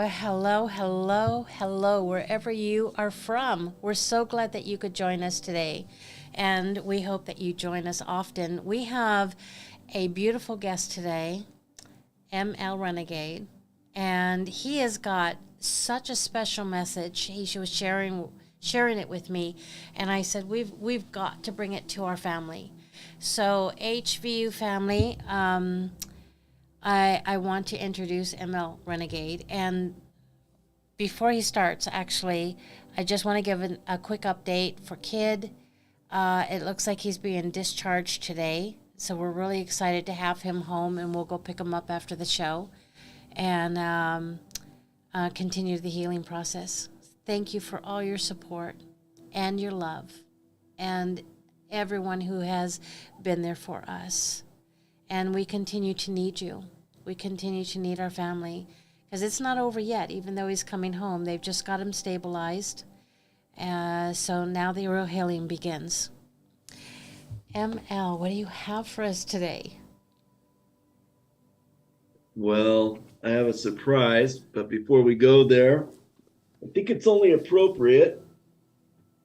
Well, hello, hello, hello, wherever you are from. We're so glad that you could join us today, and we hope that you join us often. We have a beautiful guest today, ML Renegade, and he has got such a special message. He was sharing it with me, and I said we've got to bring it to our family. So HVU family, I want to introduce ML Renegade. And before he starts, actually, I just want to give a quick update for Kid. It looks like he's being discharged today. So we're really excited to have him home, and we'll go pick him up after the show and continue the healing process. Thank you for all your support and your love and everyone who has been there for us. And we continue to need you. We continue to need our family because it's not over yet, even though he's coming home. They've just got him stabilized. So now the real healing begins. ML, what do you have for us today? Well, I have a surprise, but before we go there, I think it's only appropriate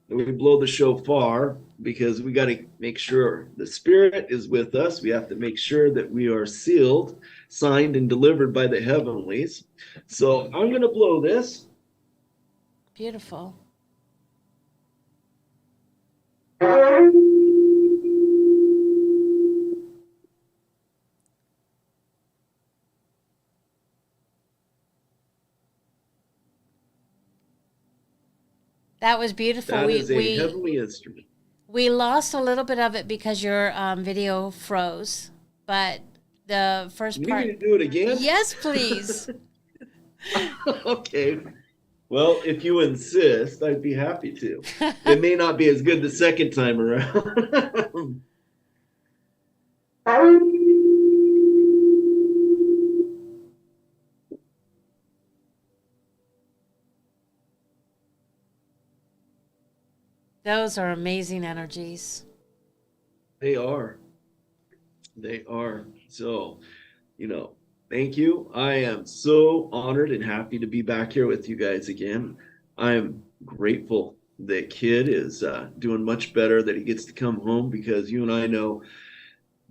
that we blow the shofar because we got to make sure the Spirit is with us. We have to make sure that we are sealed, signed, and delivered by the heavenlies. So I'm going to blow this. Beautiful. That was beautiful. That is a heavenly instrument. We lost a little bit of it because your video froze, but the first part. You need to do it again? Yes, please. Okay. Well, if you insist, I'd be happy to. It may not be as good the second time around. Those are amazing energies. They are. They are. So, thank you. I am so honored and happy to be back here with you guys again. I'm grateful that Kid is doing much better, that he gets to come home, because you and I know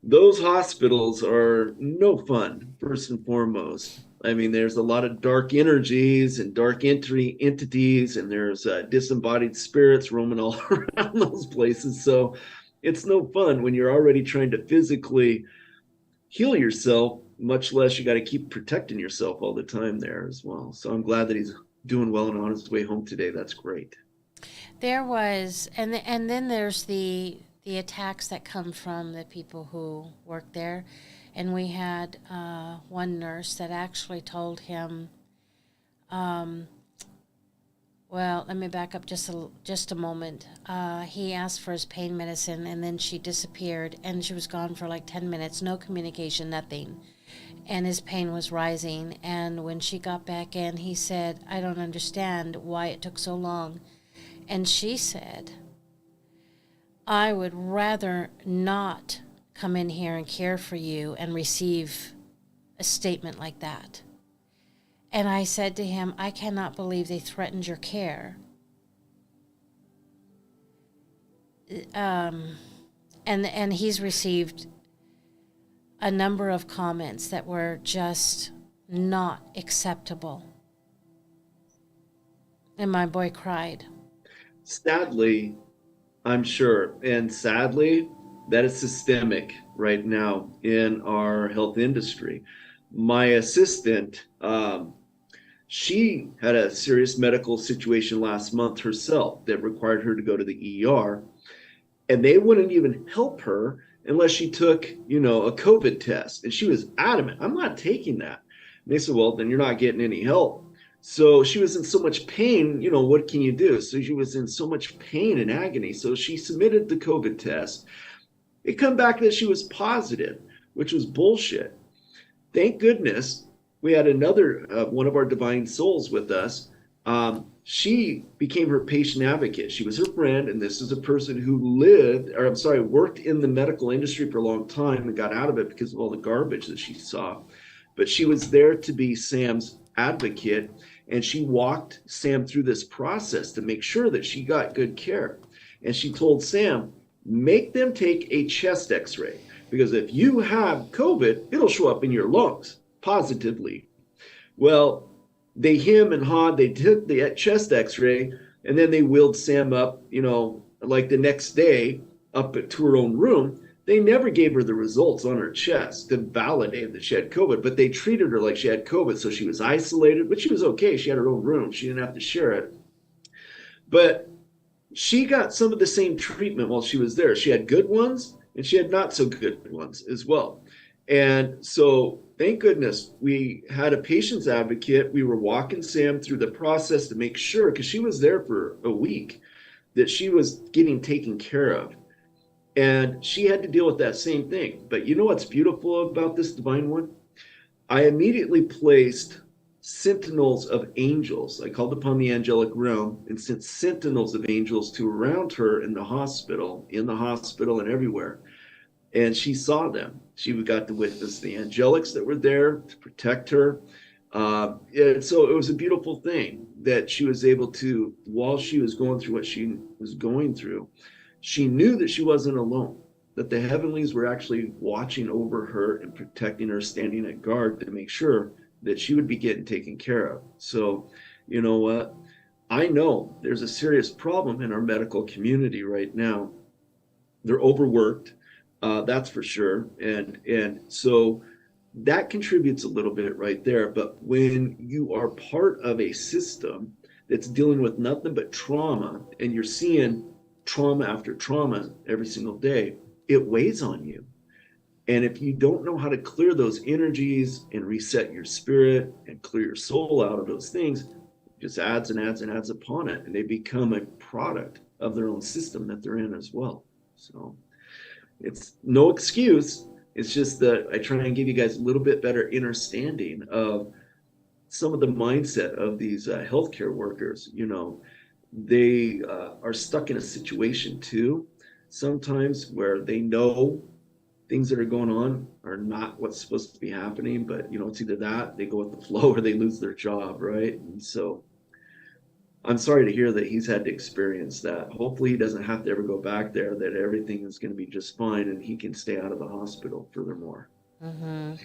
those hospitals are no fun, first and foremost. I mean, there's a lot of dark energies and dark entities, and there's disembodied spirits roaming all around those places. So it's no fun when you're already trying to physically heal yourself, much less you got to keep protecting yourself all the time there as well. So I'm glad that he's doing well and on his way home today. That's great. There was, and then there's the attacks that come from the people who work there. And we had one nurse that actually told him, well, let me back up just a moment. He asked for his pain medicine, and then she disappeared, and she was gone for like 10 minutes, no communication, nothing. And his pain was rising, and when she got back in, he said, I don't understand why it took so long. And she said, I would rather not come in here and care for you and receive a statement like that. And I said to him, I cannot believe they threatened your care. And he's received a number of comments that were just not acceptable. And my boy cried. Sadly, I'm sure, and sadly, that is systemic right now in our health industry. My assistant, she had a serious medical situation last month herself that required her to go to the ER, and they wouldn't even help her unless she took, a COVID test. And she was adamant, I'm not taking that. And they said, well, then you're not getting any help. So she was in so much pain, what can you do? So she was in so much pain and agony. So she submitted the COVID test. It come back that she was positive, which was bullshit. Thank goodness we had another one of our divine souls with us. She became her patient advocate. She was her friend, and this is a person who worked in the medical industry for a long time and got out of it because of all the garbage that she saw. But she was there to be Sam's advocate, and she walked Sam through this process to make sure that she got good care. And she told Sam, make them take a chest x-ray, because if you have COVID, it'll show up in your lungs positively. Well, they hem and hawed, they took the chest x-ray, and then they wheeled Sam up, like the next day up to her own room. They never gave her the results on her chest to validate that she had COVID, but they treated her like she had COVID. So she was isolated, but she was okay. She had her own room. She didn't have to share it. But she got some of the same treatment while she was there. She had good ones and she had not so good ones as well. And so thank goodness we had a patient's advocate. We were walking Sam through the process to make sure, because she was there for a week, that she was getting taken care of. And she had to deal with that same thing. But you know what's beautiful about this divine one? I immediately placed sentinels of angels. I called upon the angelic realm and sent sentinels of angels to surround her in the hospital and everywhere. And she saw them. She got to witness the angelics that were there to protect her. And so it was a beautiful thing that she was able to, while she was going through what she was going through, she knew that she wasn't alone, that the heavenlies were actually watching over her and protecting her, standing at guard to make sure that she would be getting taken care of. So, you know what? I know there's a serious problem in our medical community right now. They're overworked, that's for sure. And so that contributes a little bit right there. But when you are part of a system that's dealing with nothing but trauma, and you're seeing trauma after trauma every single day, it weighs on you. And if you don't know how to clear those energies and reset your spirit and clear your soul out of those things, it just adds and adds and adds upon it. And they become a product of their own system that they're in as well. So it's no excuse. It's just that I try and give you guys a little bit better understanding of some of the mindset of these healthcare workers. They are stuck in a situation too, sometimes, where they know things that are going on are not what's supposed to be happening, but it's either that they go with the flow or they lose their job, right? And so I'm sorry to hear that he's had to experience that. Hopefully he doesn't have to ever go back there, that everything is going to be just fine and he can stay out of the hospital furthermore. Mm-hmm.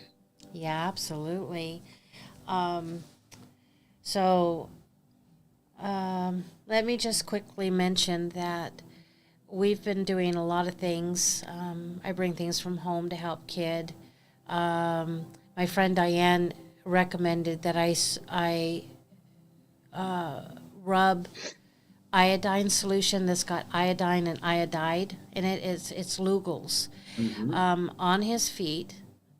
Yeah, absolutely. So let me just quickly mention that we've been doing a lot of things. I bring things from home to help Kid. My friend Diane recommended that I rub iodine solution that's got iodine and iodide in it. It's Lugol's, on his feet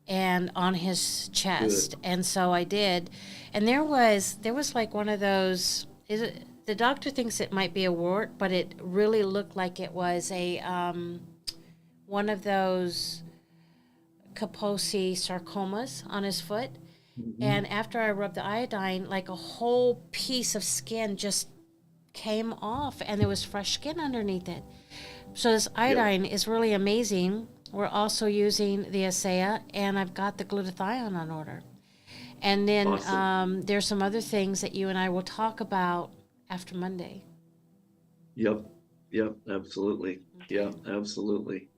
and on his chest. Good. And so I did. And there was like one of those, the doctor thinks it might be a wart, but it really looked like it was a one of those Kaposi sarcomas on his foot. Mm-hmm. And after I rubbed the iodine, like a whole piece of skin just came off, and there was fresh skin underneath it. So this iodine is really amazing. We're also using the Asea, and I've got the glutathione on order. And then awesome. There's some other things that you and I will talk about after Monday. Yep, absolutely. Okay. Yeah, absolutely.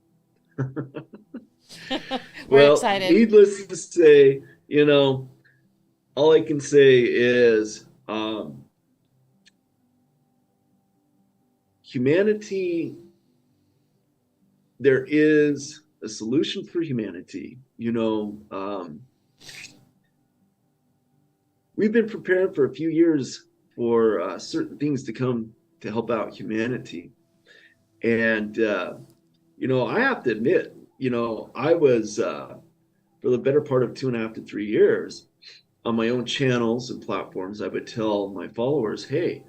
We're excited. Needless to say, all I can say is humanity, there is a solution for humanity. We've been preparing for a few years for certain things to come to help out humanity. And, I have to admit, I was, for the better part of 2.5 to 3 years, on my own channels and platforms, I would tell my followers, hey,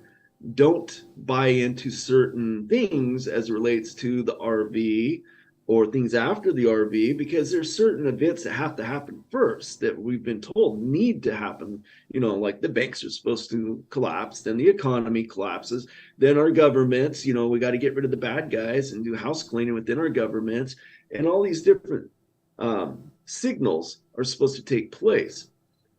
don't buy into certain things as it relates to the RV or things after the RV, because there's certain events that have to happen first that we've been told need to happen. Like the banks are supposed to collapse, then the economy collapses, then our governments, we got to get rid of the bad guys and do house cleaning within our governments, and all these different signals are supposed to take place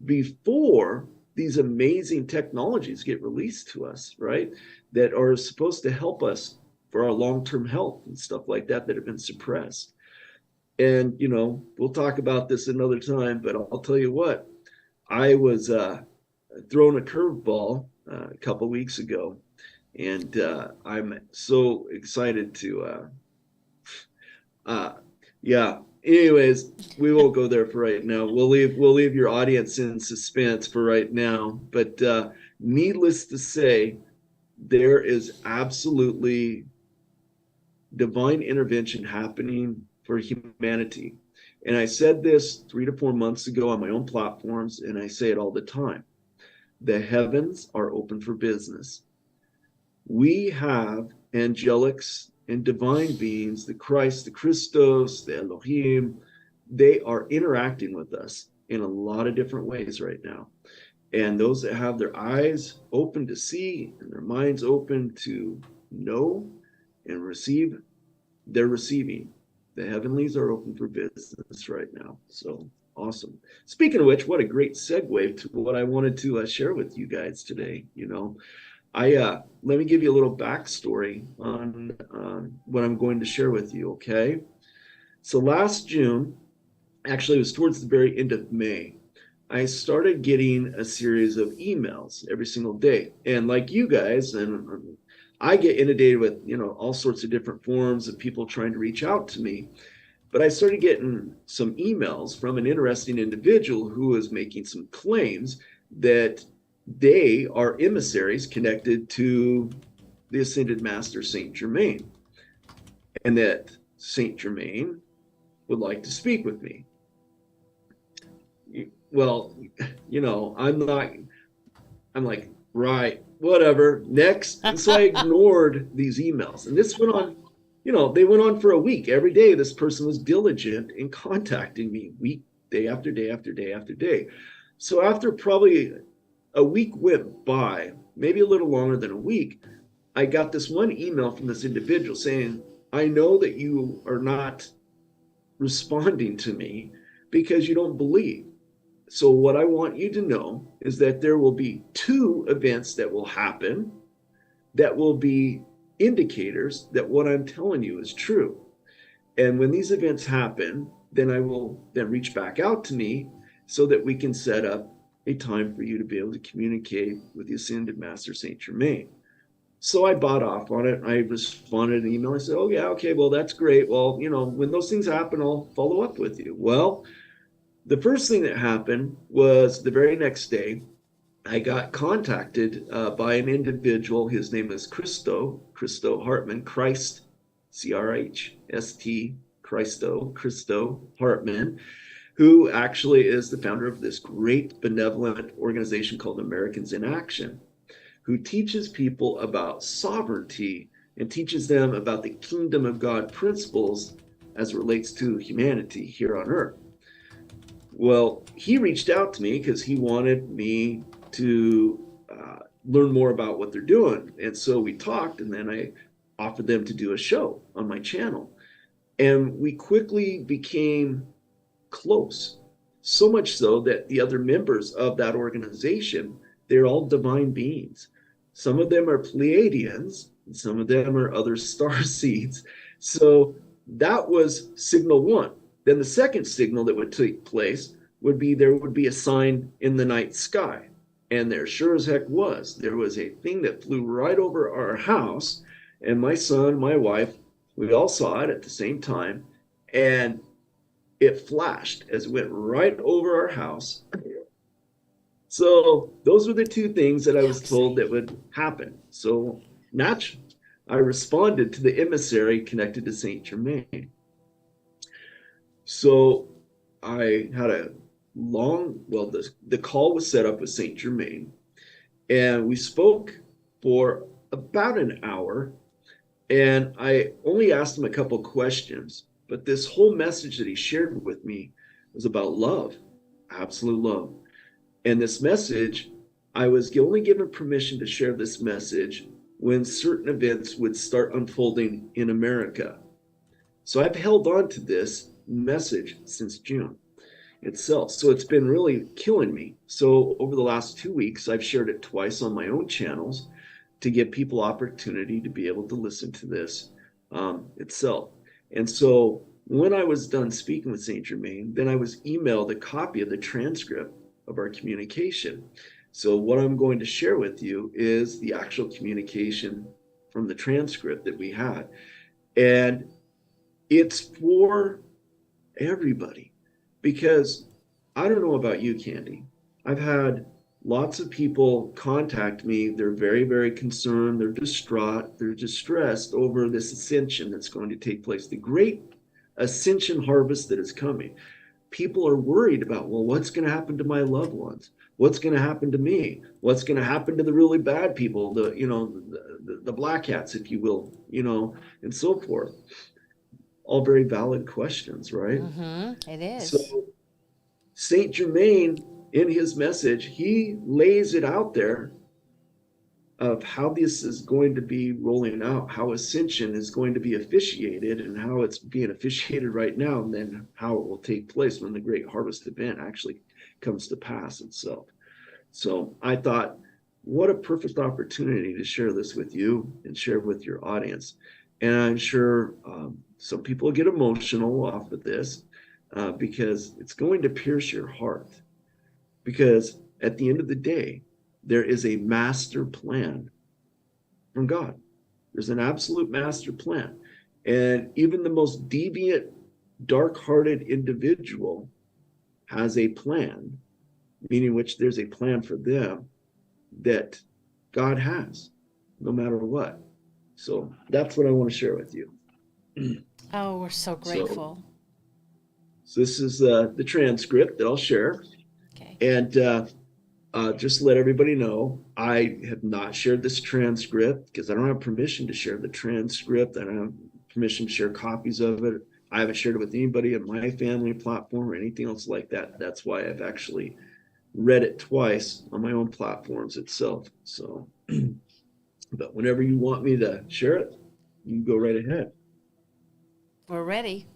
before these amazing technologies get released to us, right? That are supposed to help us for our long-term health and stuff like that have been suppressed. And, we'll talk about this another time, but I'll tell you what, I was thrown a curveball a couple weeks ago, and I'm so excited to, yeah. Anyways, we won't go there for right now. We'll leave your audience in suspense for right now. But needless to say, there is absolutely divine intervention happening for humanity. And I said this 3 to 4 months ago on my own platforms, and I say it all the time. The heavens are open for business. We have angelics and divine beings, the Christ, the Christos, the Elohim. They are interacting with us in a lot of different ways right now. And those that have their eyes open to see and their minds open to know and receive, they're receiving. The heavenlies are open for business right now. So awesome. Speaking of which, what a great segue to what I wanted to share with you guys today. Let me give you a little backstory on what I'm going to share with you. Okay. So last June, actually it was towards the very end of May, I started getting a series of emails every single day. And like you guys, and I get inundated with, all sorts of different forms of people trying to reach out to me. But I started getting some emails from an interesting individual who was making some claims that they are emissaries connected to the Ascended Master Saint Germain, and that Saint Germain would like to speak with me. Well, I'm like, right, whatever, next. And so I ignored these emails. And this went on, they went on for a week. Every day, this person was diligent in contacting me, day after day after day after day. So after probably a week went by, maybe a little longer than a week, I got this one email from this individual saying, I know that you are not responding to me because you don't believe. So what I want you to know is that there will be 2 events that will happen that will be indicators that what I'm telling you is true. And when these events happen, then I will then reach back out to me so that we can set up a time for you to be able to communicate with the Ascended Master Saint Germain. So I bought off on it. I responded an email. I said, oh yeah, okay, well, that's great. Well, when those things happen, I'll follow up with you. Well, the first thing that happened was the very next day, I got contacted by an individual. His name is Christo Hartman, Christ, C-R-H-S-T, Christo Hartman, who actually is the founder of this great benevolent organization called Americans in Action, who teaches people about sovereignty and teaches them about the kingdom of God principles as it relates to humanity here on earth. Well, he reached out to me because he wanted me to learn more about what they're doing. And so we talked, and then I offered them to do a show on my channel. And we quickly became close, so much so that the other members of that organization, they're all divine beings. Some of them are Pleiadians, and some of them are other star seeds. So that was signal 1. Then the second signal that would take place would be there would be a sign in the night sky. And there sure as heck was. There was a thing that flew right over our house. And my son, my wife, we all saw it at the same time. And it flashed as it went right over our house. So those were the 2 things that I was told that would happen. So naturally, I responded to the emissary connected to Saint Germain. So I had a the call was set up with Saint Germain, and we spoke for about an hour, and I only asked him a couple questions, but this whole message that he shared with me was about love, absolute love. And this message, I was only given permission to share this message when certain events would start unfolding in America. So I've held on to this message since June. itself. So it's been really killing me. So over the last 2 weeks, I've shared it twice on my own channels to give people opportunity to be able to listen to this itself. And so when I was done speaking with Saint Germain, then I was emailed a copy of the transcript of our communication. So what I'm going to share with you is the actual communication from the transcript that we had. And it's for everybody, because I don't know about you, Candy. I've had lots of people contact me. They're very, very concerned. They're distraught. They're distressed over this ascension that's going to take place, the great ascension harvest that is coming. People are worried about, well, what's going to happen to my loved ones? What's going to happen to me? What's going to happen to the really bad people, the black hats, if you will, and so forth. All very valid questions, right? It is. So Saint Germain, in his message, he lays it out there of how this is going to be rolling out, how ascension is going to be officiated, and how it's being officiated right now, and then how it will take place when the great harvest event actually comes to pass itself. So I thought, what a perfect opportunity to share this with you and share with your audience. And I'm sure some people get emotional off of this because it's going to pierce your heart. Because at the end of the day, there is a master plan from God. There's an absolute master plan. And even the most deviant, dark-hearted individual has a plan, meaning which there's a plan for them that God has, no matter what. So that's what I want to share with you. Oh, we're so grateful. So this is the transcript that I'll share. Okay. And just to let everybody know, I have not shared this transcript because I don't have permission to share the transcript. I don't have permission to share copies of it. I haven't shared it with anybody on my family platform or anything else like that. That's why I've actually read it twice on my own platforms itself. So, but whenever you want me to share it, you can go right ahead. We're ready.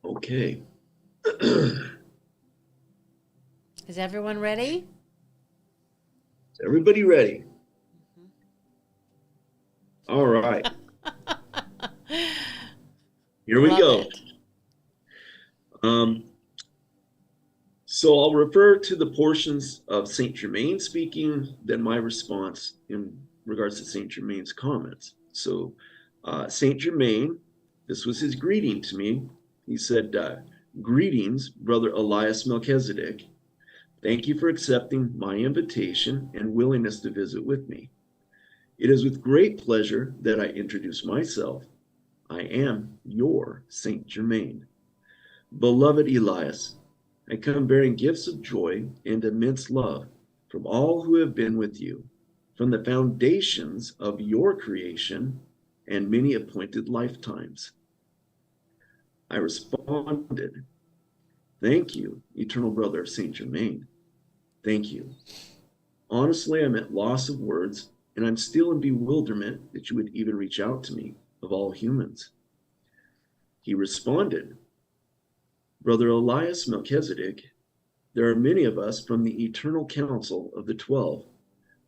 Okay. Is everyone ready? Is everybody ready? All right. Here we go. So I'll refer to the portions of Saint Germain speaking, then my response in regards to Saint Germain's comments. So Saint Germain, this was his greeting to me. He said, "Greetings, Brother Elias Melchizedek. Thank you for accepting my invitation and willingness to visit with me. It is with great pleasure that I introduce myself. I am your Saint Germain. Beloved Elias, I come bearing gifts of joy and immense love from all who have been with you, from the foundations of your creation and many appointed lifetimes." I responded, "Thank you, eternal brother of Saint Germain. Thank you. Honestly, I'm at loss of words, and I'm still in bewilderment that you would even reach out to me, of all humans." He responded, "Brother Elias Melchizedek, there are many of us from the eternal council of the 12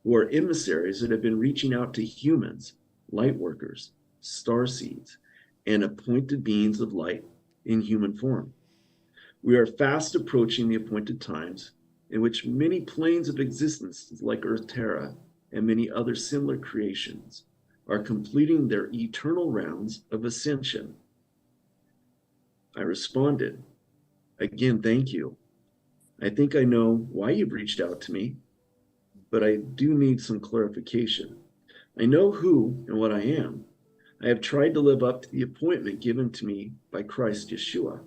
who are emissaries that have been reaching out to humans, light workers, star seeds, and appointed beings of light in human form. We are fast approaching the appointed times in which many planes of existence, like Earth Terra and many other similar creations, are completing their eternal rounds of ascension." I responded, "Again, thank you. I think I know why you've reached out to me, but I do need some clarification. I know who and what I am. I have tried to live up to the appointment given to me by Christ Yeshua.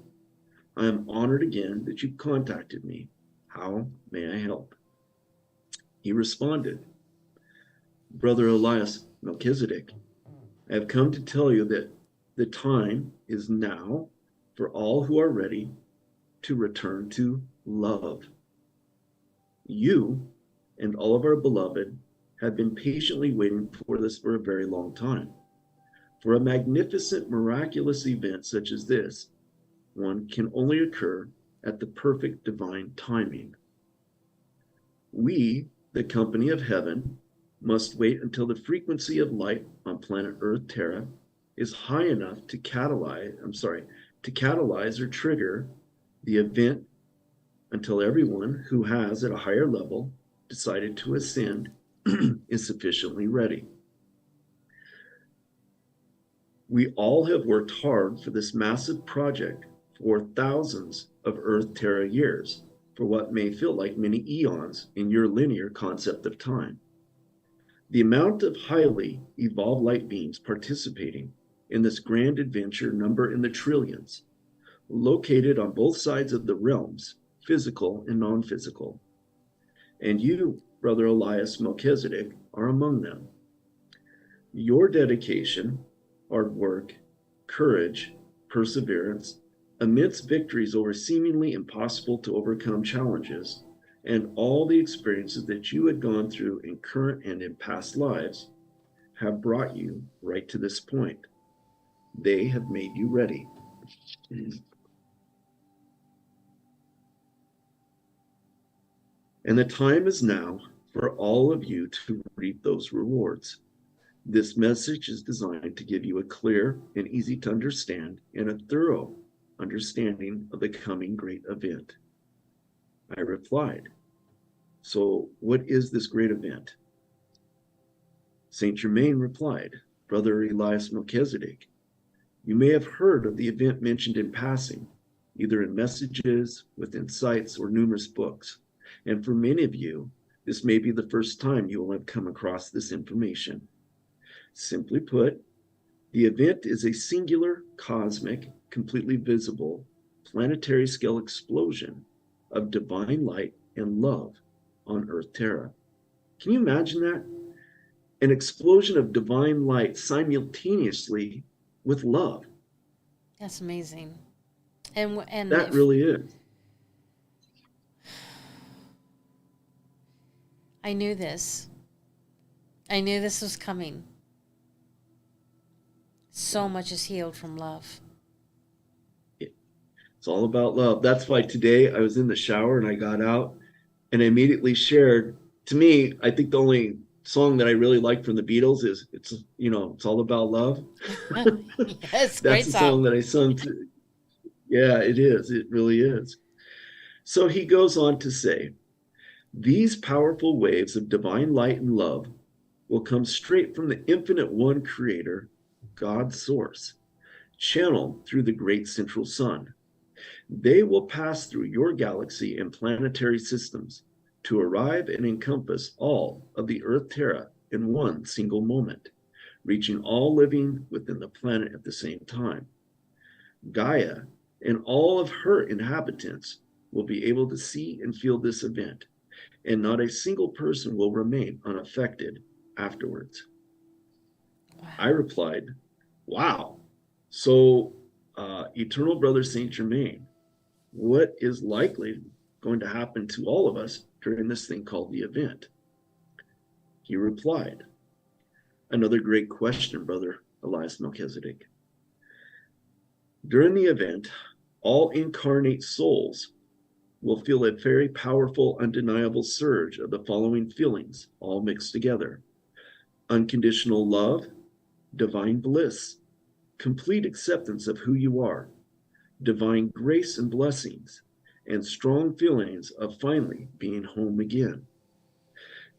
I am honored again that you've contacted me. How may I help?" He responded, "Brother Elias Melchizedek, I have come to tell you that the time is now for all who are ready to return to love. You and all of our beloved have been patiently waiting for this for a very long time. For a magnificent, miraculous event such as this, one can only occur at the perfect divine timing. We, the company of heaven, must wait until the frequency of light on planet Earth Terra is high enough to catalyze or trigger the event until everyone who has at a higher level decided to ascend is sufficiently ready. We all have worked hard for this massive project for thousands of Earth Terra years, for what may feel like many eons in your linear concept of time. The amount of highly evolved light beings participating in this grand adventure number in the trillions, located on both sides of the realms, physical and non-physical. And you, Brother Elias Melchizedek, are among them. Your dedication, hard work, courage, perseverance, immense victories over seemingly impossible to overcome challenges, and all the experiences that you had gone through in current and in past lives have brought you right to this point. They have made you ready. And the time is now for all of you to reap those rewards. This message is designed to give you a clear and easy to understand and a thorough understanding of the coming great event. I replied, so what is this great event? Saint Germain replied, Brother Elias Melchizedek, you may have heard of the event mentioned in passing, either in messages, within sites, or numerous books. And for many of you, this may be the first time you will have come across this information. Simply put, the event is a singular, cosmic, completely visible, planetary scale explosion of divine light and love on Earth Terra. Can you imagine that? An explosion of divine light simultaneously with love. That's amazing. And that really is. I knew this. I knew this was coming. So much is healed from love. It's all about love. That's why today I was in the shower and I got out and I immediately shared. To me, I think the only song that I really like from the Beatles is it's all about love. Yes, That's great the song. song that I sung to. Yeah, it is. It really is. So he goes on to say, these powerful waves of divine light and love will come straight from the infinite one creator, God's source, channeled through the great central sun. They will pass through your galaxy and planetary systems to arrive and encompass all of the Earth Terra in one single moment, reaching all living within the planet at the same time. Gaia and all of her inhabitants will be able to see and feel this event, and not a single person will remain unaffected afterwards. Wow. I replied, wow. So, Eternal Brother Saint Germain, what is likely going to happen to all of us during this thing called the event? He replied, another great question, Brother Elias Melchizedek. During the event, all incarnate souls will feel a very powerful, undeniable surge of the following feelings, all mixed together: unconditional love, divine bliss, complete acceptance of who you are, divine grace and blessings, and strong feelings of finally being home again.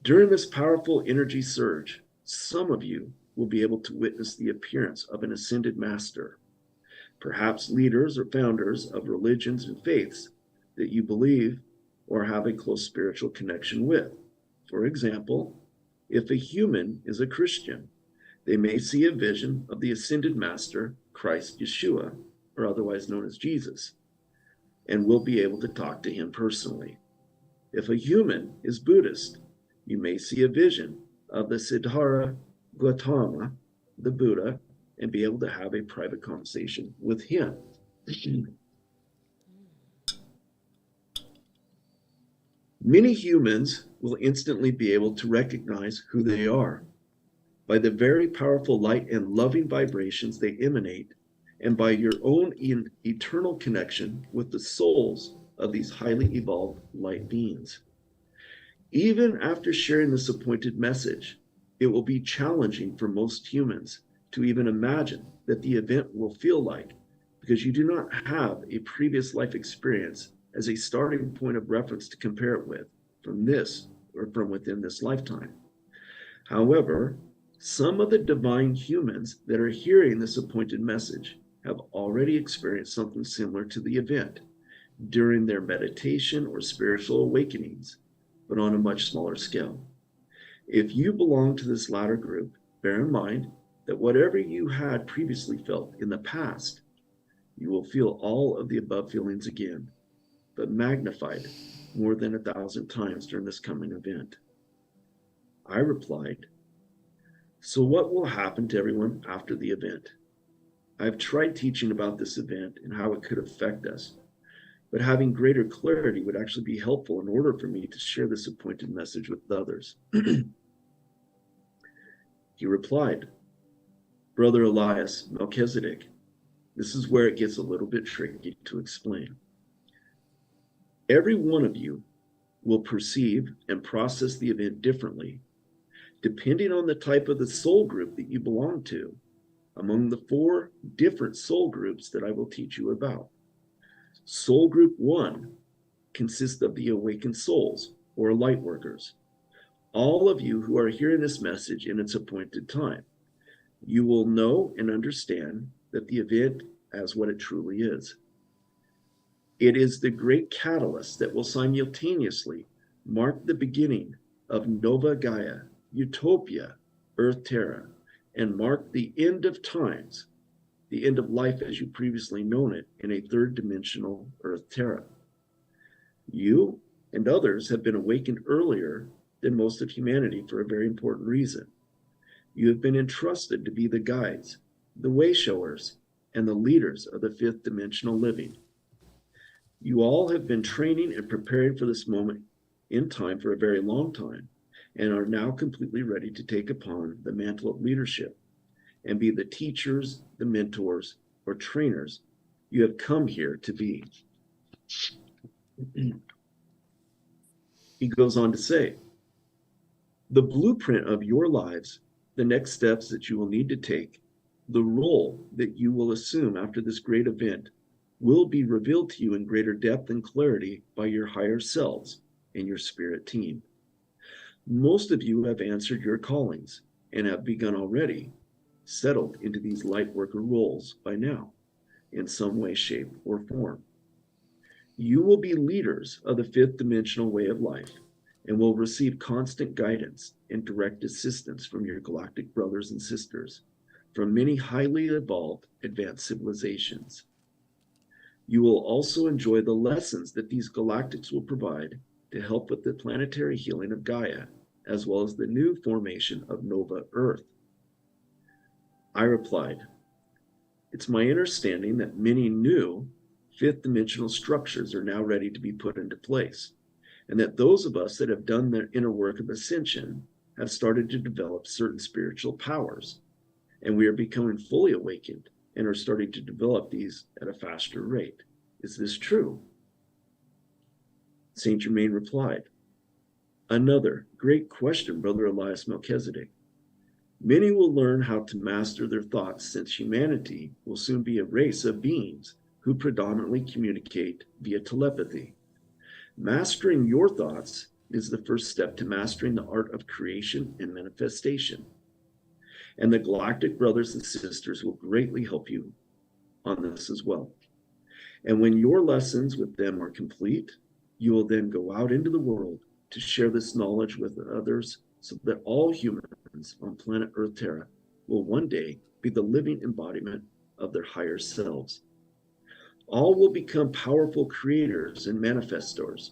During this powerful energy surge, some of you will be able to witness the appearance of an ascended master, perhaps leaders or founders of religions and faiths that you believe or have a close spiritual connection with. For example, if a human is a Christian, they may see a vision of the ascended master, Christ Yeshua, or otherwise known as Jesus, and will be able to talk to him personally. If a human is Buddhist, you may see a vision of the Siddhartha Gautama, the Buddha, and be able to have a private conversation with him. Many humans will instantly be able to recognize who they are by the very powerful light and loving vibrations they emanate and by your own eternal connection with the souls of these highly evolved light beings. Even after sharing this appointed message, it will be challenging for most humans to even imagine that the event will feel like, because you do not have a previous life experience as a starting point of reference to compare it with from this or from within this lifetime. However, some of the divine humans that are hearing this appointed message have already experienced something similar to the event during their meditation or spiritual awakenings, but on a much smaller scale. If you belong to this latter group, bear in mind that whatever you had previously felt in the past, you will feel all of the above feelings again, but magnified more than 1,000 times during this coming event. I replied, so what will happen to everyone after the event? I've tried teaching about this event and how it could affect us, but having greater clarity would actually be helpful in order for me to share this appointed message with others. He replied, Brother Elias Melchizedek, this is where it gets a little bit tricky to explain. Every one of you will perceive and process the event differently, depending on the type of the soul group that you belong to, among the 4 different soul groups that I will teach you about. Soul group 1 consists of the awakened souls, or light workers. All of you who are hearing this message in its appointed time, you will know and understand that the event as what it truly is. It is the great catalyst that will simultaneously mark the beginning of Nova Gaia, Utopia, Earth Terra, and mark the end of times, the end of life as you previously known it in a 3rd dimensional Earth Terra. You and others have been awakened earlier than most of humanity for a very important reason. You have been entrusted to be the guides, the way showers, and the leaders of the 5th dimensional living. You all have been training and preparing for this moment in time for a very long time, and are now completely ready to take upon the mantle of leadership and be the teachers, the mentors, or trainers you have come here to be. He goes on to say, the blueprint of your lives, the next steps that you will need to take, the role that you will assume after this great event will be revealed to you in greater depth and clarity by your higher selves and your spirit team. Most of you have answered your callings and have begun already settled into these light worker roles by now in some way, shape, or form. You will be leaders of the 5th dimensional way of life and will receive constant guidance and direct assistance from your galactic brothers and sisters from many highly evolved advanced civilizations. You will also enjoy the lessons that these galactics will provide to help with the planetary healing of Gaia, as well as the new formation of Nova Earth. I replied, it's my understanding that many new 5th dimensional structures are now ready to be put into place, and that those of us that have done their inner work of ascension have started to develop certain spiritual powers, and we are becoming fully awakened and are starting to develop these at a faster rate. Is this true? Saint Germain replied, another great question, Brother Elias Melchizedek. Many will learn how to master their thoughts, since humanity will soon be a race of beings who predominantly communicate via telepathy. Mastering your thoughts is the first step to mastering the art of creation and manifestation. And the galactic brothers and sisters will greatly help you on this as well. And when your lessons with them are complete, you will then go out into the world to share this knowledge with others, so that all humans on planet Earth Terra will one day be the living embodiment of their higher selves. All will become powerful creators and manifestors.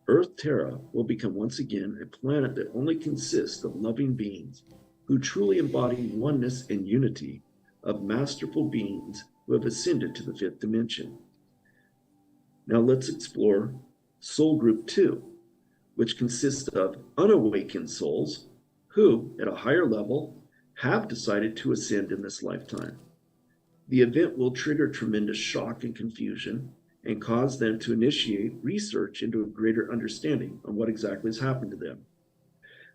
Earth Terra will become once again a planet that only consists of loving beings who truly embody oneness and unity of masterful beings who have ascended to the 5th dimension. Now let's explore Soul Group 2, which consists of unawakened souls who, at a higher level, have decided to ascend in this lifetime. The event will trigger tremendous shock and confusion and cause them to initiate research into a greater understanding on what exactly has happened to them.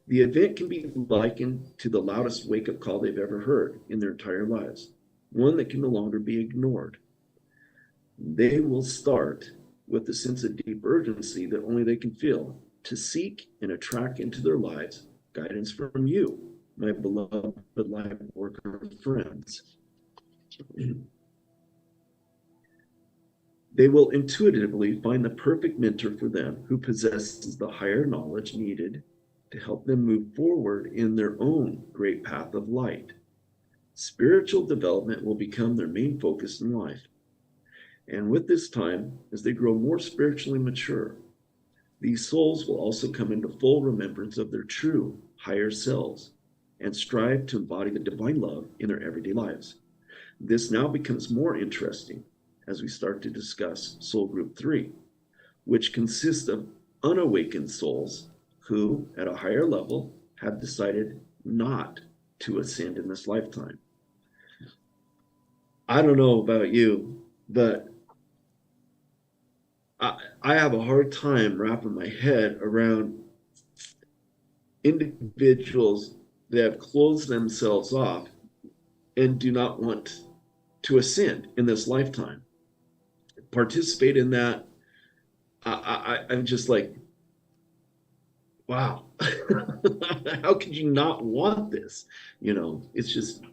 The event can be likened to the loudest wake-up call they've ever heard in their entire lives, one that can no longer be ignored. They will start with a sense of deep urgency that only they can feel to seek and attract into their lives guidance from you, my beloved light worker friends. They will intuitively find the perfect mentor for them who possesses the higher knowledge needed to help them move forward in their own great path of light. Spiritual development will become their main focus in life. And with this time, as they grow more spiritually mature, these souls will also come into full remembrance of their true higher selves and strive to embody the divine love in their everyday lives. This now becomes more interesting as we start to discuss Soul Group 3, which consists of unawakened souls who, at a higher level, have decided not to ascend in this lifetime. I don't know about you, but I have a hard time wrapping my head around individuals that have closed themselves off and do not want to ascend in this lifetime. Participate in that. I'm just like, wow, how could you not want this? You know, it's just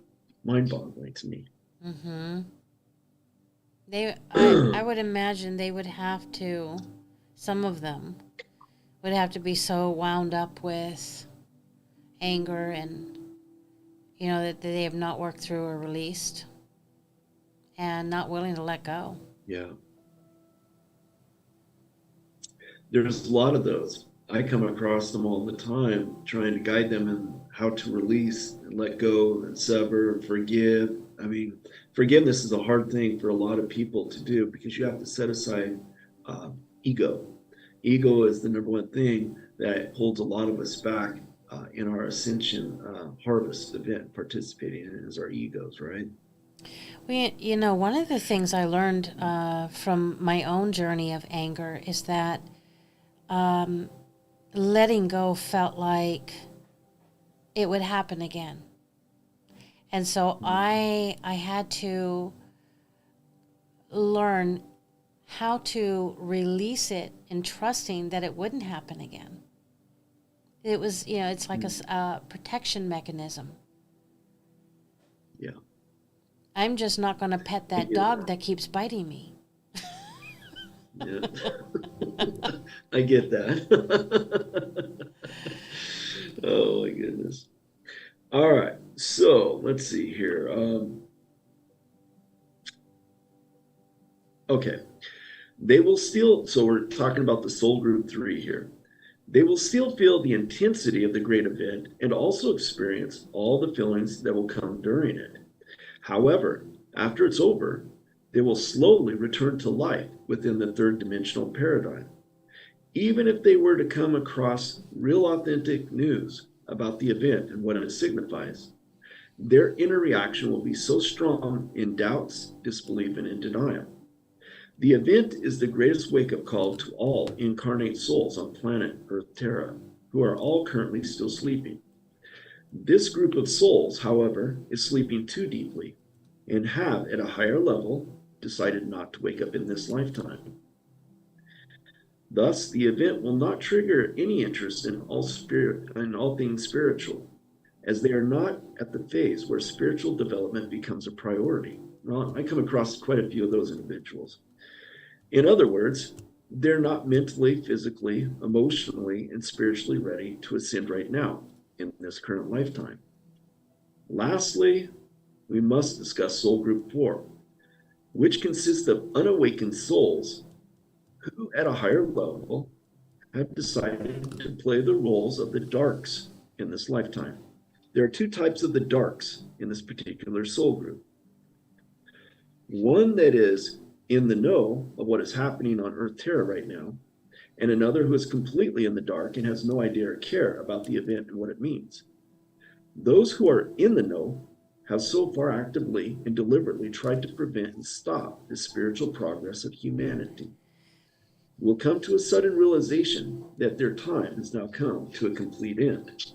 mind-boggling to me. Mm-hmm. I would imagine they would have to, some of them would have to be so wound up with anger and, you know, that they have not worked through or released and not willing to let go. Yeah. There's a lot of those. I come across them all the time, trying to guide them in how to release and let go and sever and forgive. I mean, forgiveness is a hard thing for a lot of people to do because you have to set aside ego. Ego is the number one thing that holds a lot of us back in our ascension harvest event. Participating in it is our egos, right? You know, one of the things I learned from my own journey of anger is that letting go felt like it would happen again. And so I had to learn how to release it and trusting that it wouldn't happen again. It was, you know, it's like a protection mechanism. Yeah. I'm just not going to pet that dog that keeps biting me. Yeah. I get that. Oh my goodness. All right. So let's see here. Okay. They will still, so we're talking about the Soul Group 3 here. They will still feel the intensity of the great event and also experience all the feelings that will come during it. However, after it's over, they will slowly return to life within the third dimensional paradigm. Even if they were to come across real authentic news about the event and what it signifies, their inner reaction will be so strong in doubts, disbelief, and in denial. The event is the greatest wake-up call to all incarnate souls on planet Earth Terra, who are all currently still sleeping. This group of souls, however, is sleeping too deeply and have, at a higher level, decided not to wake up in this lifetime. Thus, the event will not trigger any interest in all things spiritual, as they are not at the phase where spiritual development becomes a priority. Well, I come across quite a few of those individuals. In other words, they're not mentally, physically, emotionally, and spiritually ready to ascend right now in this current lifetime. Lastly, we must discuss Soul Group 4, which consists of unawakened souls who, at a higher level, have decided to play the roles of the darks in this lifetime. There are two types of the darks in this particular soul group. One that is in the know of what is happening on Earth Terra right now, and another who is completely in the dark and has no idea or care about the event and what it means. Those who are in the know have so far actively and deliberately tried to prevent and stop the spiritual progress of humanity will come to a sudden realization that their time has now come to a complete end.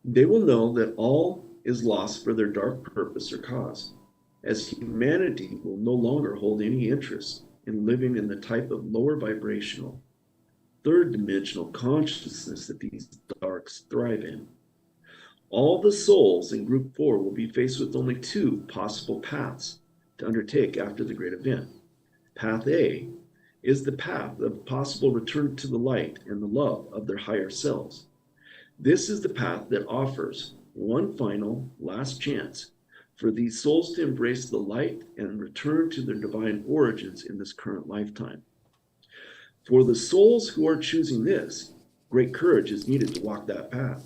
They will know that all is lost for their dark purpose or cause, as humanity will no longer hold any interest in living in the type of lower vibrational, third dimensional consciousness that these darks thrive in. All the souls in Group 4 will be faced with only two possible paths to undertake after the great event. Path A is the path of possible return to the light and the love of their higher selves. This is the path that offers one final, last chance for these souls to embrace the light and return to their divine origins in this current lifetime. For the souls who are choosing this, great courage is needed to walk that path.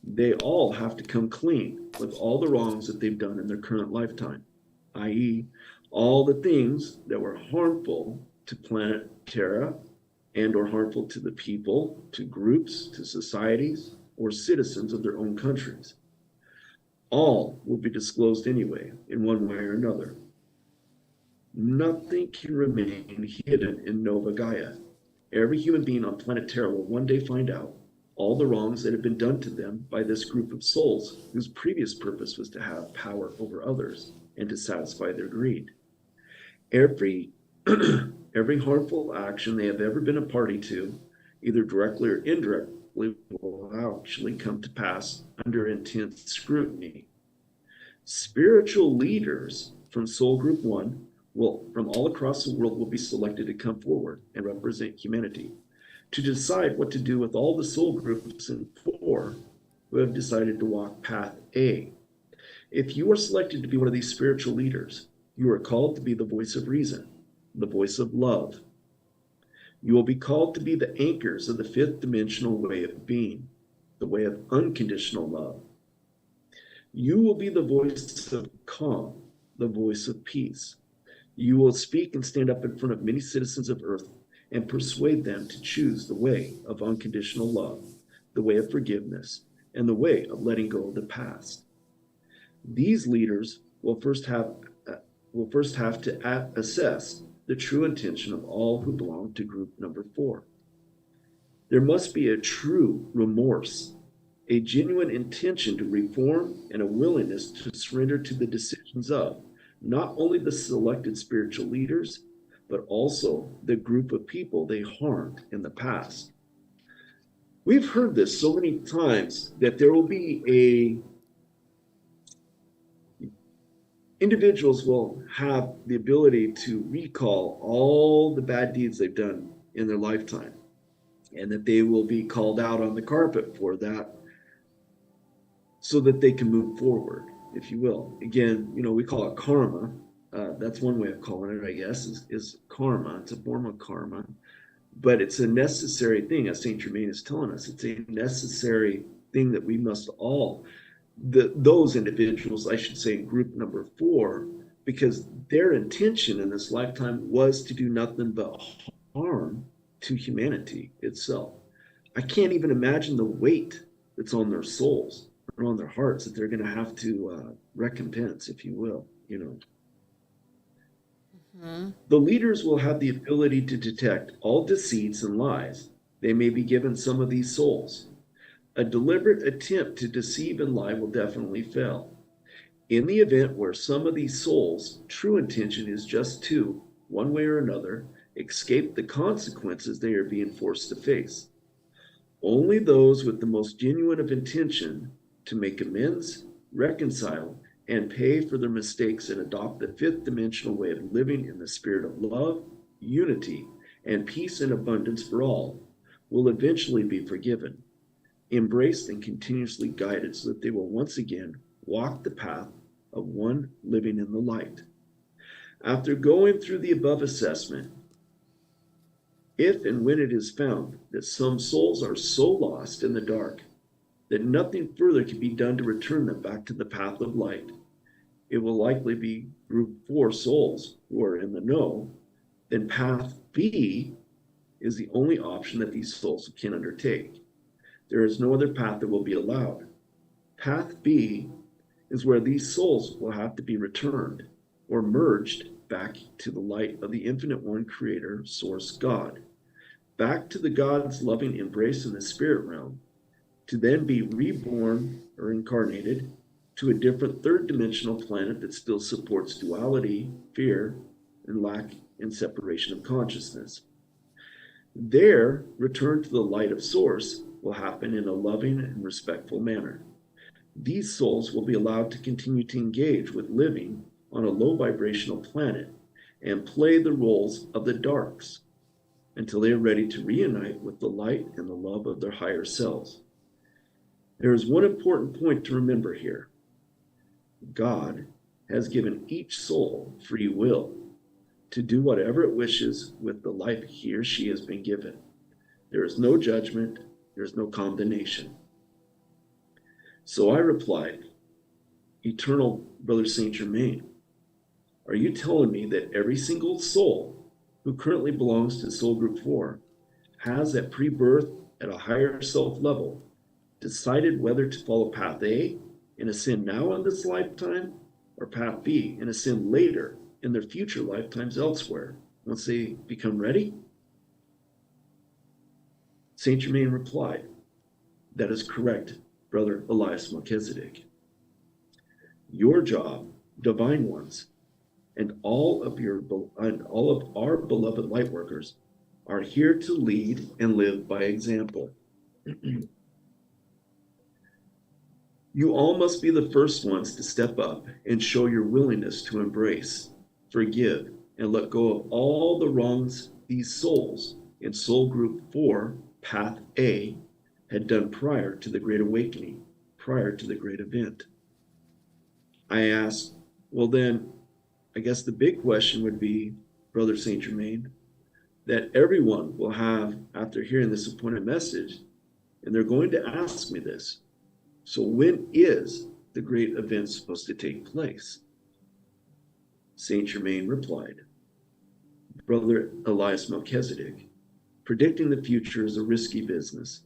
They all have to come clean with all the wrongs that they've done in their current lifetime, i.e., all the things that were harmful to planet Terra and or harmful to the people, to groups, to societies, or citizens of their own countries. All will be disclosed anyway, in one way or another. Nothing can remain hidden in Nova Gaia. Every human being on planet Terra will one day find out all the wrongs that have been done to them by this group of souls whose previous purpose was to have power over others and to satisfy their greed. Every harmful action they have ever been a party to, either directly or indirectly, will actually come to pass under intense scrutiny. Spiritual leaders from Soul Group 1 from all across the world will be selected to come forward and represent humanity to decide what to do with all the soul groups in 4 who have decided to walk path A. If you are selected to be one of these spiritual leaders, you are called to be the voice of reason, the voice of love. You will be called to be the anchors of the 5th dimensional way of being, the way of unconditional love. You will be the voice of calm, the voice of peace. You will speak and stand up in front of many citizens of Earth and persuade them to choose the way of unconditional love, the way of forgiveness, and the way of letting go of the past. These leaders will first have to assess the true intention of all who belong to group number 4. There must be a true remorse, a genuine intention to reform, and a willingness to surrender to the decisions of not only the selected spiritual leaders, but also the group of people they harmed in the past. We've heard this so many times that there will be individuals will have the ability to recall all the bad deeds they've done in their lifetime, and that they will be called out on the carpet for that so that they can move forward, if you will. Again, we call it karma. That's one way of calling it, I guess, is karma. It's a form of karma, but it's a necessary thing, as Saint Germain is telling us. It's a necessary thing that we must all, those individuals, I should say, in group number 4, because their intention in this lifetime was to do nothing but harm to humanity itself. I can't even imagine the weight that's on their souls or on their hearts that they're going to have to recompense, if you will. The leaders will have the ability to detect all deceits and lies. They may be given some of these souls. A deliberate attempt to deceive and lie will definitely fail. In the event where some of these souls' true intention is just to, one way or another, escape the consequences they are being forced to face, only those with the most genuine of intention to make amends, reconcile, and pay for their mistakes and adopt the 5th dimensional way of living in the spirit of love, unity, and peace and abundance for all will eventually be forgiven, embraced, and continuously guided so that they will once again walk the path of one living in the light. After going through the above assessment, if and when it is found that some souls are so lost in the dark that nothing further can be done to return them back to the path of light, it will likely be group 4 souls who are in the know. Then path B is the only option that these souls can undertake. There is no other path that will be allowed. Path B is where these souls will have to be returned or merged back to the light of the Infinite One Creator, Source God, back to the God's loving embrace in the spirit realm, to then be reborn or incarnated to a different third dimensional planet that still supports duality, fear, and lack and separation of consciousness. Their return to the light of Source will happen in a loving and respectful manner. These souls will be allowed to continue to engage with living on a low vibrational planet and play the roles of the darks until they are ready to reunite with the light and the love of their higher selves. There is one important point to remember here. God has given each soul free will to do whatever it wishes with the life he or she has been given. There is no judgment, there is no condemnation. So I replied, Eternal Brother Saint Germain, are you telling me that every single soul who currently belongs to Soul Group 4 has at pre-birth at a higher self level decided whether to follow path A and ascend now in this lifetime, or path B and ascend later in their future lifetimes elsewhere once they become ready? Saint Germain replied, that is correct, Brother Elias Melchizedek. Your job, divine ones, and all of our beloved light workers are here to lead and live by example. You all must be the first ones to step up and show your willingness to embrace, forgive, and let go of all the wrongs these souls in Soul Group 4, Path A, had done prior to the Great Awakening, prior to the Great Event. I asked, well then, I guess the big question would be, Brother Saint Germain, that everyone will have after hearing this appointed message, and they're going to ask me this. So when is the great event supposed to take place? Saint Germain replied, Brother Elias Melchizedek, predicting the future is a risky business.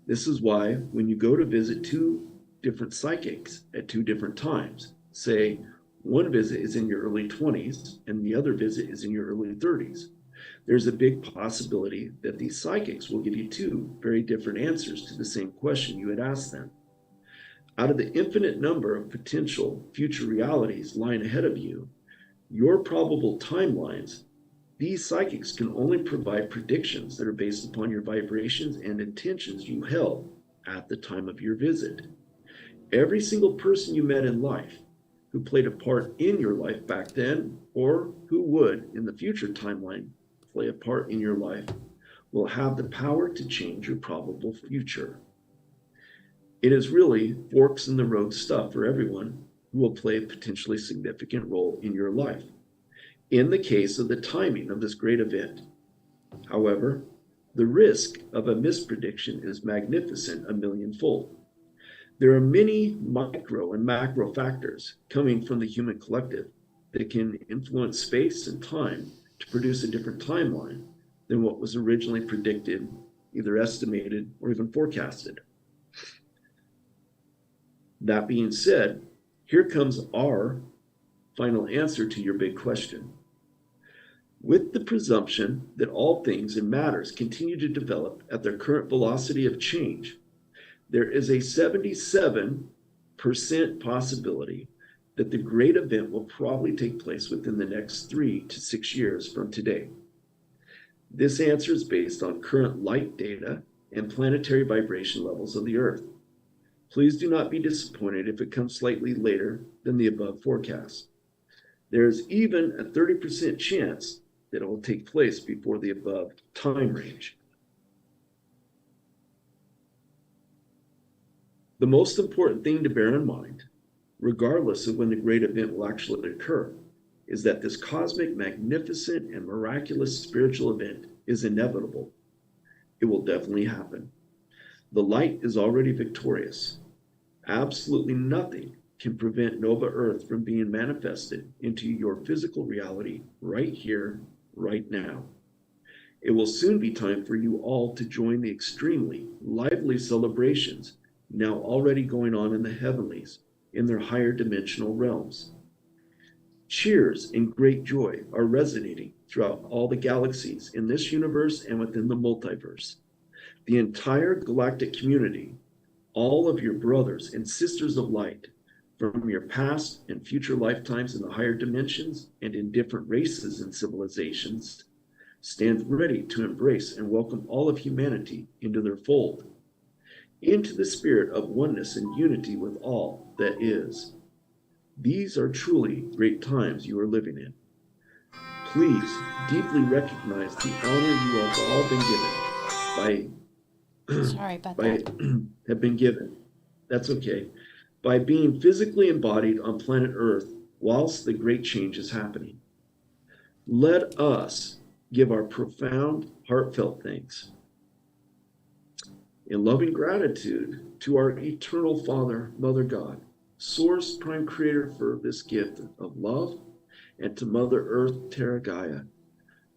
This is why when you go to visit two different psychics at two different times, say one visit is in your early 20s and the other visit is in your early 30s, there's a big possibility that these psychics will give you two very different answers to the same question you had asked them. Out of the infinite number of potential future realities lying ahead of you, your probable timelines, these psychics can only provide predictions that are based upon your vibrations and intentions you held at the time of your visit. Every single person you met in life who played a part in your life back then, or who would in the future timeline play a part in your life, will have the power to change your probable future. It is really forks in the road stuff for everyone who will play a potentially significant role in your life, in the case of the timing of this great event. However, the risk of a misprediction is magnificent a millionfold. There are many micro and macro factors coming from the human collective that can influence space and time to produce a different timeline than what was originally predicted, either estimated or even forecasted. That being said, here comes our final answer to your big question. With the presumption that all things and matters continue to develop at their current velocity of change, there is a 77% possibility that the great event will probably take place within the next 3 to 6 years from today. This answer is based on current light data and planetary vibration levels of the Earth. Please do not be disappointed if it comes slightly later than the above forecast. There is even a 30% chance that it will take place before the above time range. The most important thing to bear in mind, regardless of when the great event will actually occur, is that this cosmic, magnificent, and miraculous spiritual event is inevitable. It will definitely happen. The light is already victorious. Absolutely nothing can prevent Nova Earth from being manifested into your physical reality right here, right now. It will soon be time for you all to join the extremely lively celebrations now already going on in the heavenlies, in their higher dimensional realms. Cheers and great joy are resonating throughout all the galaxies in this universe and within the multiverse. The entire galactic community, all of your brothers and sisters of light, from your past and future lifetimes in the higher dimensions and in different races and civilizations, stand ready to embrace and welcome all of humanity into their fold, into the spirit of oneness and unity with all that is. These are truly great times you are living in. Please deeply recognize the honor you have all been given Sorry about that. have been given. That's okay. By being physically embodied on planet Earth whilst the great change is happening. Let us give our profound, heartfelt thanks in loving gratitude to our eternal Father, Mother God, Source, Prime Creator, for this gift of love, and to Mother Earth, Terra Gaia,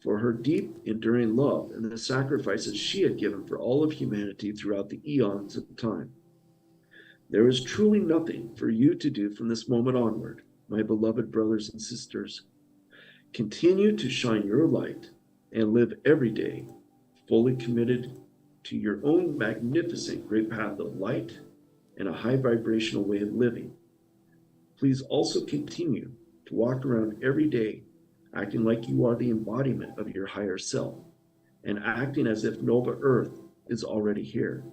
for her deep, enduring love and the sacrifices she had given for all of humanity throughout the eons of time. There is truly nothing for you to do from this moment onward, my beloved brothers and sisters. Continue to shine your light and live every day fully committed to your own magnificent great path of light and a high vibrational way of living. Please also continue to walk around every day acting like you are the embodiment of your higher self and acting as if Nova Earth is already here.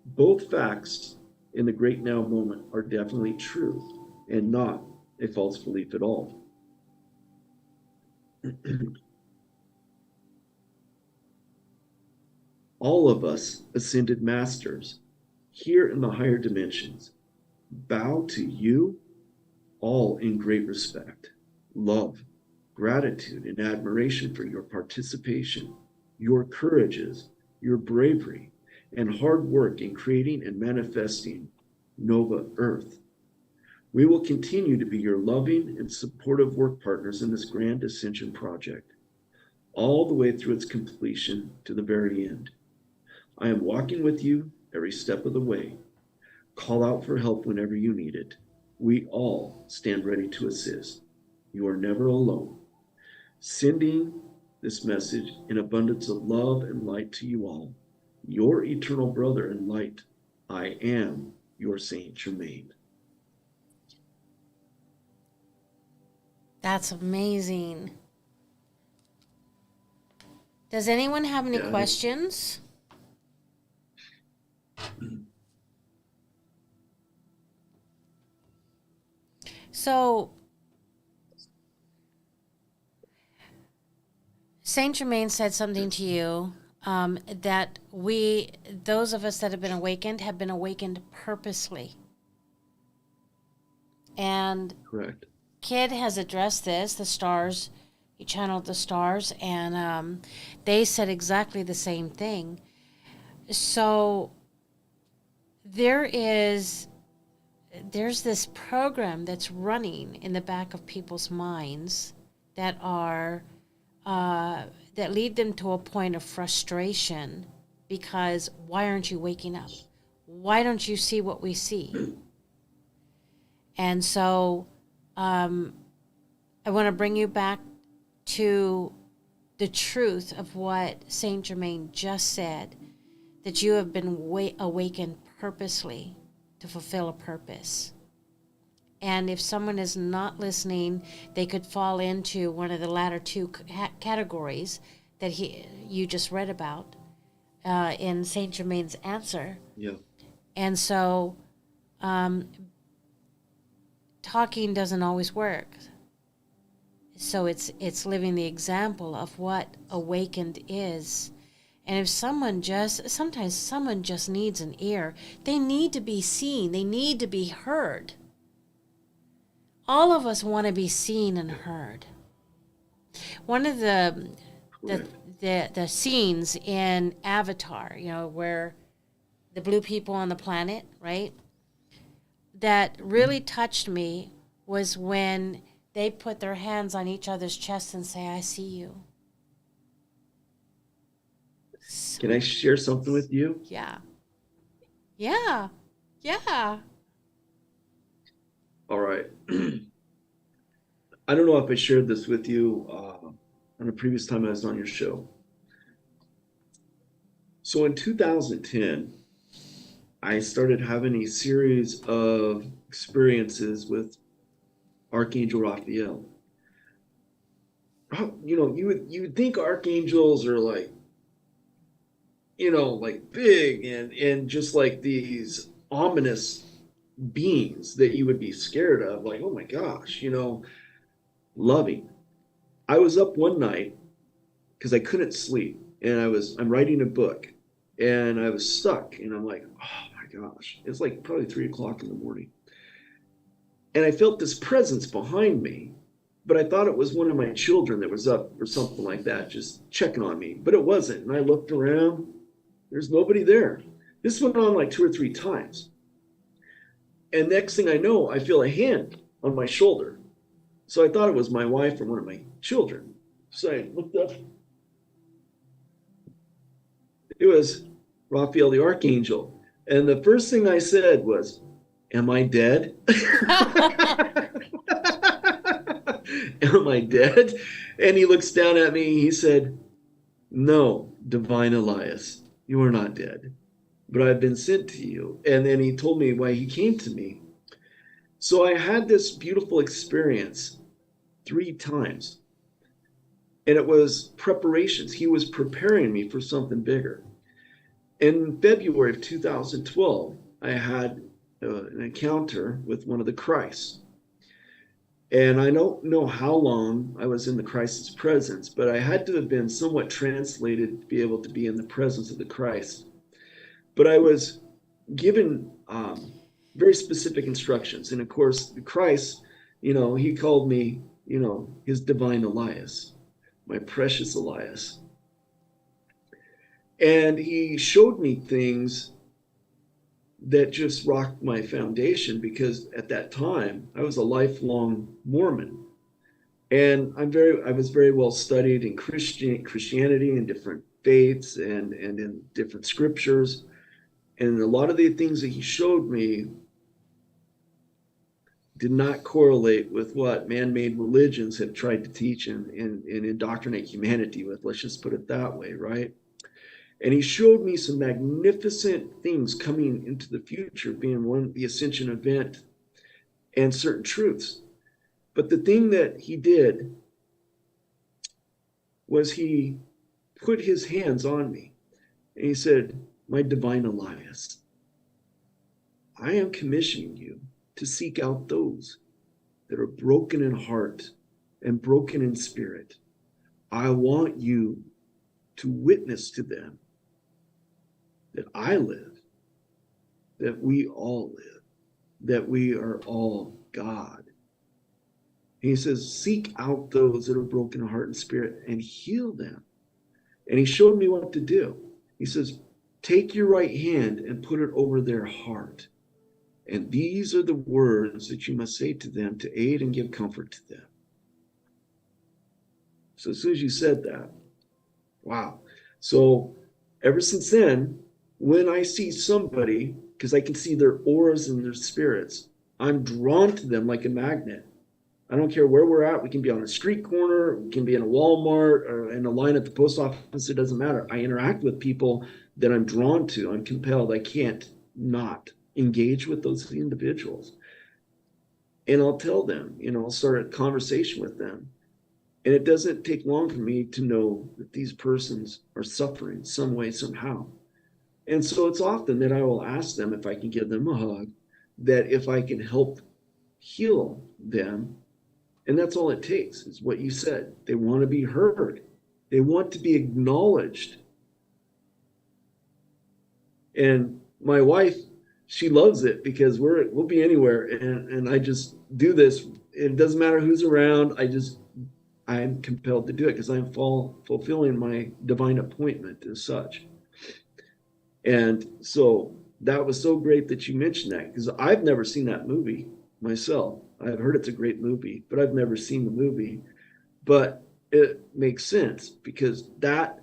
Both facts in the great now moment are definitely true and not a false belief at all. All of us ascended masters here in the higher dimensions bow to you all in great respect, love, gratitude, and admiration for your participation, your courages, your bravery, and hard work in creating and manifesting Nova Earth. We will continue to be your loving and supportive work partners in this grand ascension project, all the way through its completion to the very end. I am walking with you every step of the way. Call out for help whenever you need it. We all stand ready to assist. You are never alone. Sending this message in abundance of love and light to you all. Your eternal brother in light. I am your Saint Germain. That's amazing. Does anyone have any questions? So, Saint Germain said something to you that those of us that have been awakened purposely. And correct. Kid has addressed this, the stars. He channeled the stars, and they said exactly the same thing. So there's this program that's running in the back of people's minds that are that lead them to a point of frustration because why aren't you waking up? Why don't you see what we see? And so I want to bring you back to the truth of what Saint Germain just said, that you have been awakened purposely to fulfill a purpose. And if someone is not listening, they could fall into one of the latter two categories that you just read about in Saint Germain's answer. Yeah. And so talking doesn't always work. So it's living the example of what awakened is. And if sometimes someone just needs an ear. They need to be seen. They need to be heard. All of us want to be seen and heard. One of the scenes in Avatar, where the blue people on the planet, right, that really touched me was when they put their hands on each other's chests and say, I see you. So, Can I share something with you? yeah. Yeah. Yeah. All right. I don't know if I shared this with you on a previous time I was on your show. So in 2010, I started having a series of experiences with Archangel Raphael. You would think archangels are like, like big and just like these ominous beings that you would be scared of, like, oh my gosh, loving. I was up one night because I couldn't sleep, and I'm writing a book, and I was stuck, and I'm like, oh my gosh, it's like probably 3 o'clock in the morning, and I felt this presence behind me, but I thought it was one of my children that was up or something like that, just checking on me, but it wasn't. And I looked around, there's nobody there. This went on like 2 or 3 times, and next thing I know, I feel a hand on my shoulder. So I thought it was my wife or one of my children. So I looked up. It was Raphael the Archangel. And the first thing I said was, am I dead? Am I dead? And he looks down at me. He said, no, divine Elias, you are not dead, but I've been sent to you. And then he told me why he came to me. So I had this beautiful experience 3 times. And it was preparations. He was preparing me for something bigger. In February of 2012, I had an encounter with one of the Christs. And I don't know how long I was in the Christ's presence, but I had to have been somewhat translated to be able to be in the presence of the Christ. But I was given very specific instructions. And of course, the Christ, he called me, his divine Elias, my precious Elias. And he showed me things that just rocked my foundation, because at that time I was a lifelong Mormon. And I was very well studied in Christianity and different faiths and in different scriptures. And a lot of the things that he showed me did not correlate with what man-made religions have tried to teach and indoctrinate humanity with. Let's just put it that way, right? And he showed me some magnificent things coming into the future, being one, the ascension event, and certain truths. But the thing that he did was he put his hands on me, and he said, my divine Elias, I am commissioning you to seek out those that are broken in heart and broken in spirit. I want you to witness to them that I live, that we all live, that we are all God. And he says, seek out those that are broken in heart and spirit and heal them. And he showed me what to do. He says, take your right hand and put it over their heart. And these are the words that you must say to them to aid and give comfort to them. So as soon as you said that, wow. So ever since then, when I see somebody, because I can see their auras and their spirits, I'm drawn to them like a magnet. I don't care where we're at. We can be on a street corner, we can be in a Walmart or in a line at the post office. It doesn't matter. I interact with people that I'm drawn to. I'm compelled. I can't not engage with those individuals. And I'll tell them, I'll start a conversation with them. And it doesn't take long for me to know that these persons are suffering some way, somehow. And so it's often that I will ask them if I can give them a hug, that if I can help heal them. And that's all it takes, is what you said. They want to be heard. They want to be acknowledged. And my wife, she loves it, because we'll be anywhere. And I just do this. It doesn't matter who's around. I'm compelled to do it because I'm fulfilling my divine appointment as such. And so that was so great that you mentioned that, because I've never seen that movie myself. I've heard it's a great movie, but I've never seen the movie. But it makes sense, because that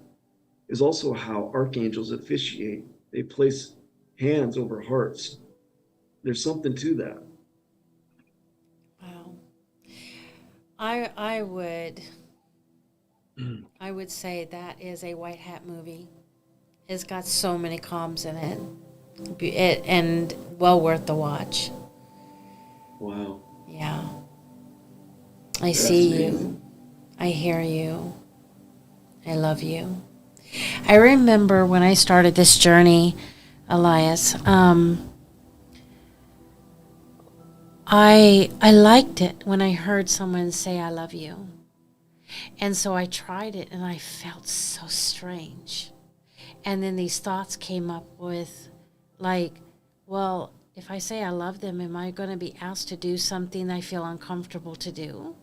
is also how archangels officiate. They place hands over hearts. There's something to that. Wow. I would I would say that is a white hat movie. It's got so many comms in it, and well worth the watch. Wow. Yeah. I see you. I hear you. I love you. I remember when I started this journey, Elias, I liked it when I heard someone say I love you. And so I tried it and I felt so strange. And then these thoughts came up with, like, well, if I say I love them, am I going to be asked to do something I feel uncomfortable to do?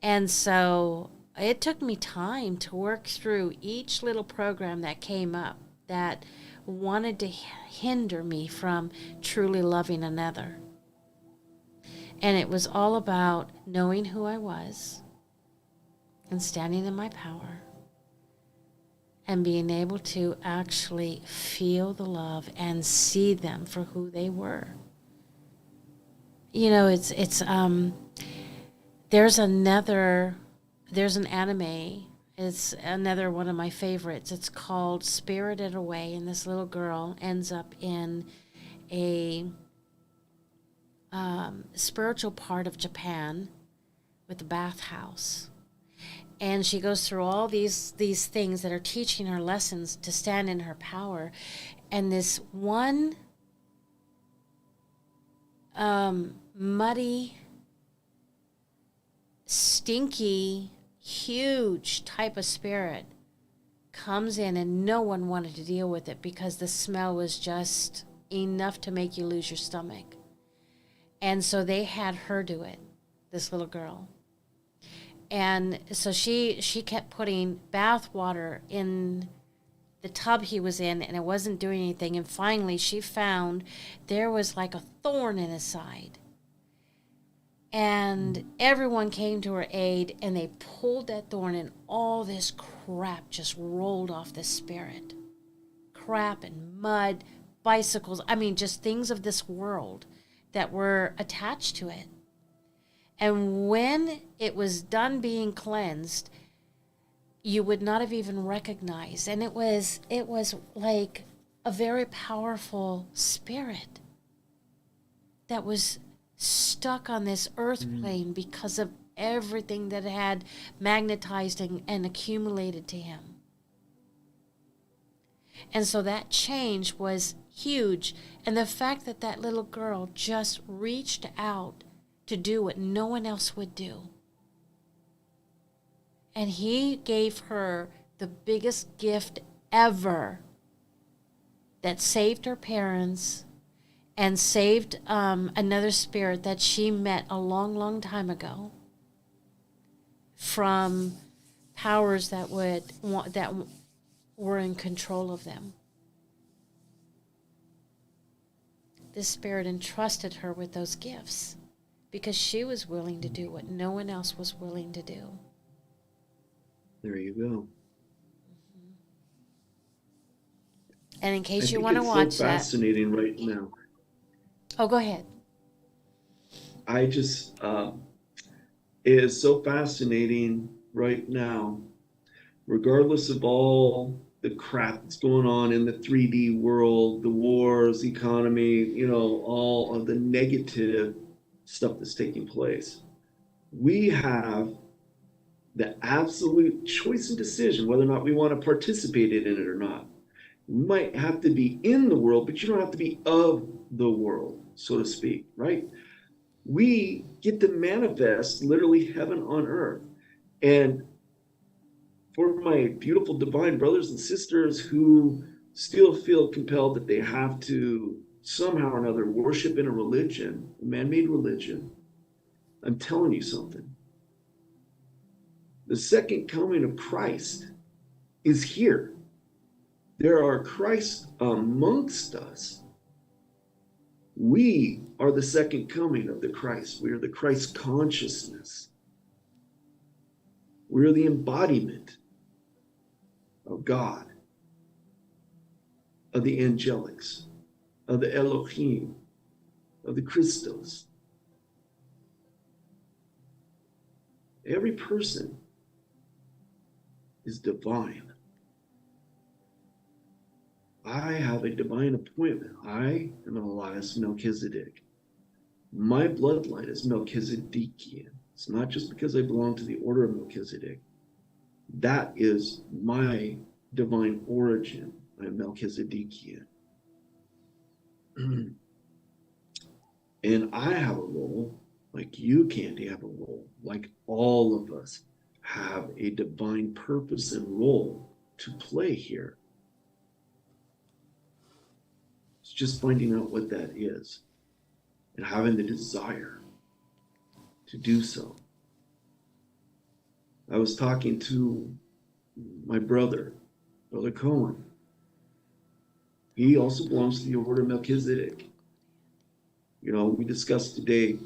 And so it took me time to work through each little program that came up that wanted to hinder me from truly loving another. And it was all about knowing who I was and standing in my power and being able to actually feel the love and see them for who they were. You know, there's an anime, it's another one of my favorites. It's called Spirited Away, and this little girl ends up in a spiritual part of Japan with a bathhouse. And she goes through all these things that are teaching her lessons to stand in her power. And this one muddy, stinky, huge type of spirit comes in, and no one wanted to deal with it because the smell was just enough to make you lose your stomach. And so they had her do it, this little girl. And so she kept putting bath water in the tub he was in, and it wasn't doing anything. And finally she found there was like a thorn in his side. And everyone came to her aid, and they pulled that thorn, and all this crap just rolled off the spirit. Crap and mud, bicycles, I mean, just things of this world that were attached to it. And when it was done being cleansed, you would not have even recognized. And it was like a very powerful spirit that was stuck on this earth plane because of everything that had magnetized and accumulated to him. And so that change was huge. And the fact that that little girl just reached out to do what no one else would do. And he gave her the biggest gift ever that saved her parents and saved another spirit that she met a long, long time ago from powers that were in control of them. This spirit entrusted her with those gifts because she was willing to do what no one else was willing to do. There you go. And in case you want to watch that. It's so fascinating right now. Oh, go ahead. I just, it is so fascinating right now, regardless of all the crap that's going on in the 3D world, the wars, economy, you know, all of the negative stuff that's taking place. We have the absolute choice and decision whether or not we want to participate in it or not. You might have to be in the world, but you don't have to be of the world, so to speak, right? We get to manifest literally heaven on earth. And for my beautiful divine brothers and sisters who still feel compelled that they have to somehow or another worship in a religion, a man-made religion, I'm telling you something. The second coming of Christ is here. There are Christ amongst us. We are the second coming of the Christ. We are the Christ consciousness. We are the embodiment of God, of the angelics, of the Elohim, of the Christos. Every person is divine. I have a divine appointment. I am Elias Melchizedek. My bloodline is Melchizedekian. It's not just because I belong to the order of Melchizedek. That is my divine origin. I'm Melchizedekian. And I have a role, like you, Candy, have a role, like all of us have a divine purpose and role to play here. It's just finding out what that is and having the desire to do so. I was talking to my brother Cohen. He also belongs to the order of Melchizedek. You know, we discussed today,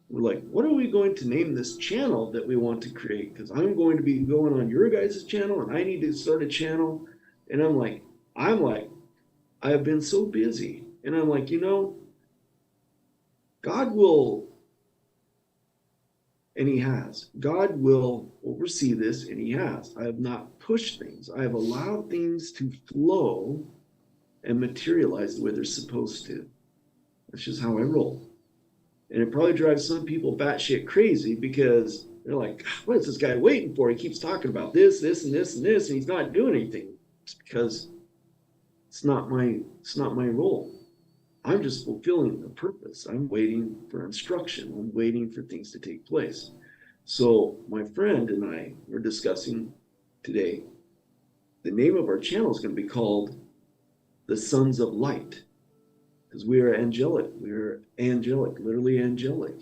we're like, what are we going to name this channel that we want to create? Because I'm going to be going on your guys' channel and I need to start a channel. And I'm like, I have been so busy. And I'm like, you know, God will, and he has. God will oversee this, and he has. I have not pushed things. I have allowed things to flow and materialize the way they're supposed to. That's just how I roll. And it probably drives some people batshit crazy because they're like, what is this guy waiting for? He keeps talking about this, this, and this, and this, and he's not doing anything. It's because it's not my role. I'm just fulfilling the purpose. I'm waiting for instruction. I'm waiting for things to take place. So my friend and I were discussing today, the name of our channel is going to be called The Sons of Light, because we are angelic. We're angelic, literally angelic.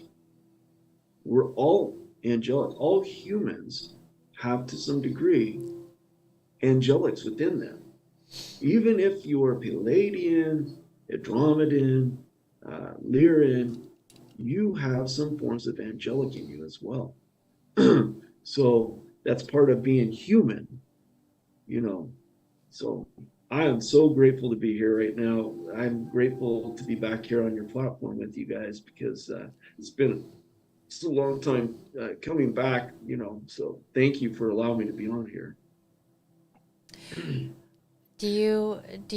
We're all angelic. All humans have, to some degree, angelics within them. Even if you are Palladian, Andromedan, Lyran, you have some forms of angelic in you as well. So that's part of being human, you know. So I am so grateful to be here right now. I'm grateful to be back here on your platform with you guys because it's a long time coming back, you know. So thank you for allowing me to be on here. Do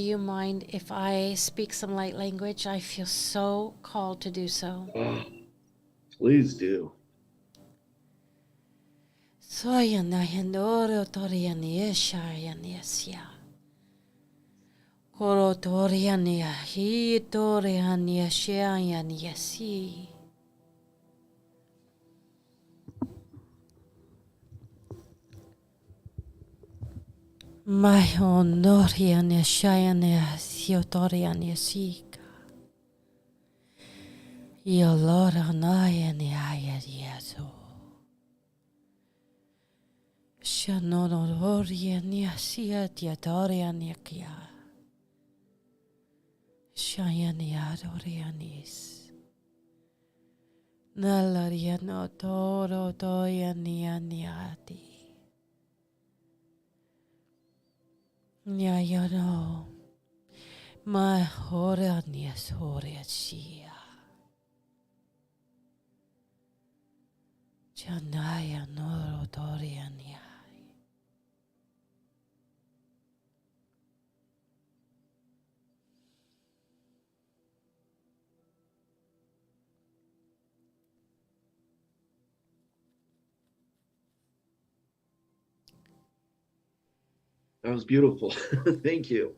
you mind if I speak some light language? I feel so called to do so. Oh, please do. Soyana Handoro Toriania Shayaniasia. Koro Toriania He Toriania Shayaniasi. My honoriania Shayania Siotoriania Sika. Yolora Nayania Yeso. Shanonoriania Sia Tiatoriania Kia. Shayania Dorianis. Nalariano Toro Toyania Niati. Nyayano, my horanias horiachia. Chanaya norotoriania. That was beautiful. Thank you.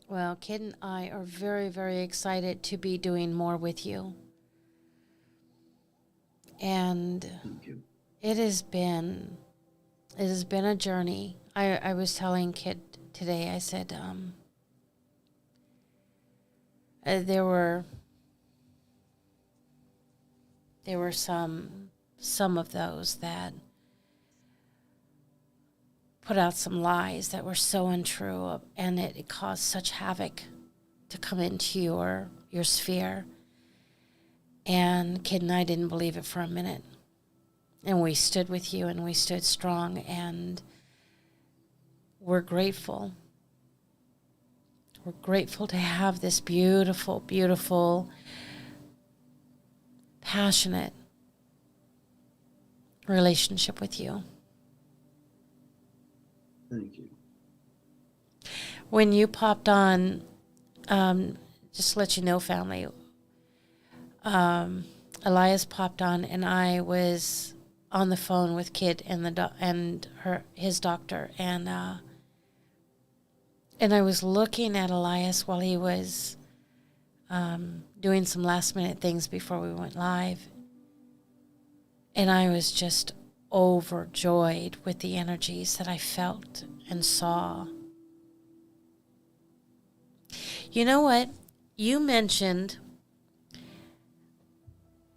Well, Kid and I are very, very excited to be doing more with you. And it has been a journey. I was telling Kid today, I said, there were some of those that put out some lies that were so untrue, and it caused such havoc to come into your sphere. And Kid and I didn't believe it for a minute. And we stood with you, and we stood strong, and we're grateful. We're grateful to have this beautiful, beautiful, passionate relationship with you. Thank you. When you popped on, just to let you know, family, Elias popped on, and I was on the phone with Kid and his doctor, and I was looking at Elias while he was doing some last minute things before we went live, and I was just overjoyed with the energies that I felt and saw. You know what? You mentioned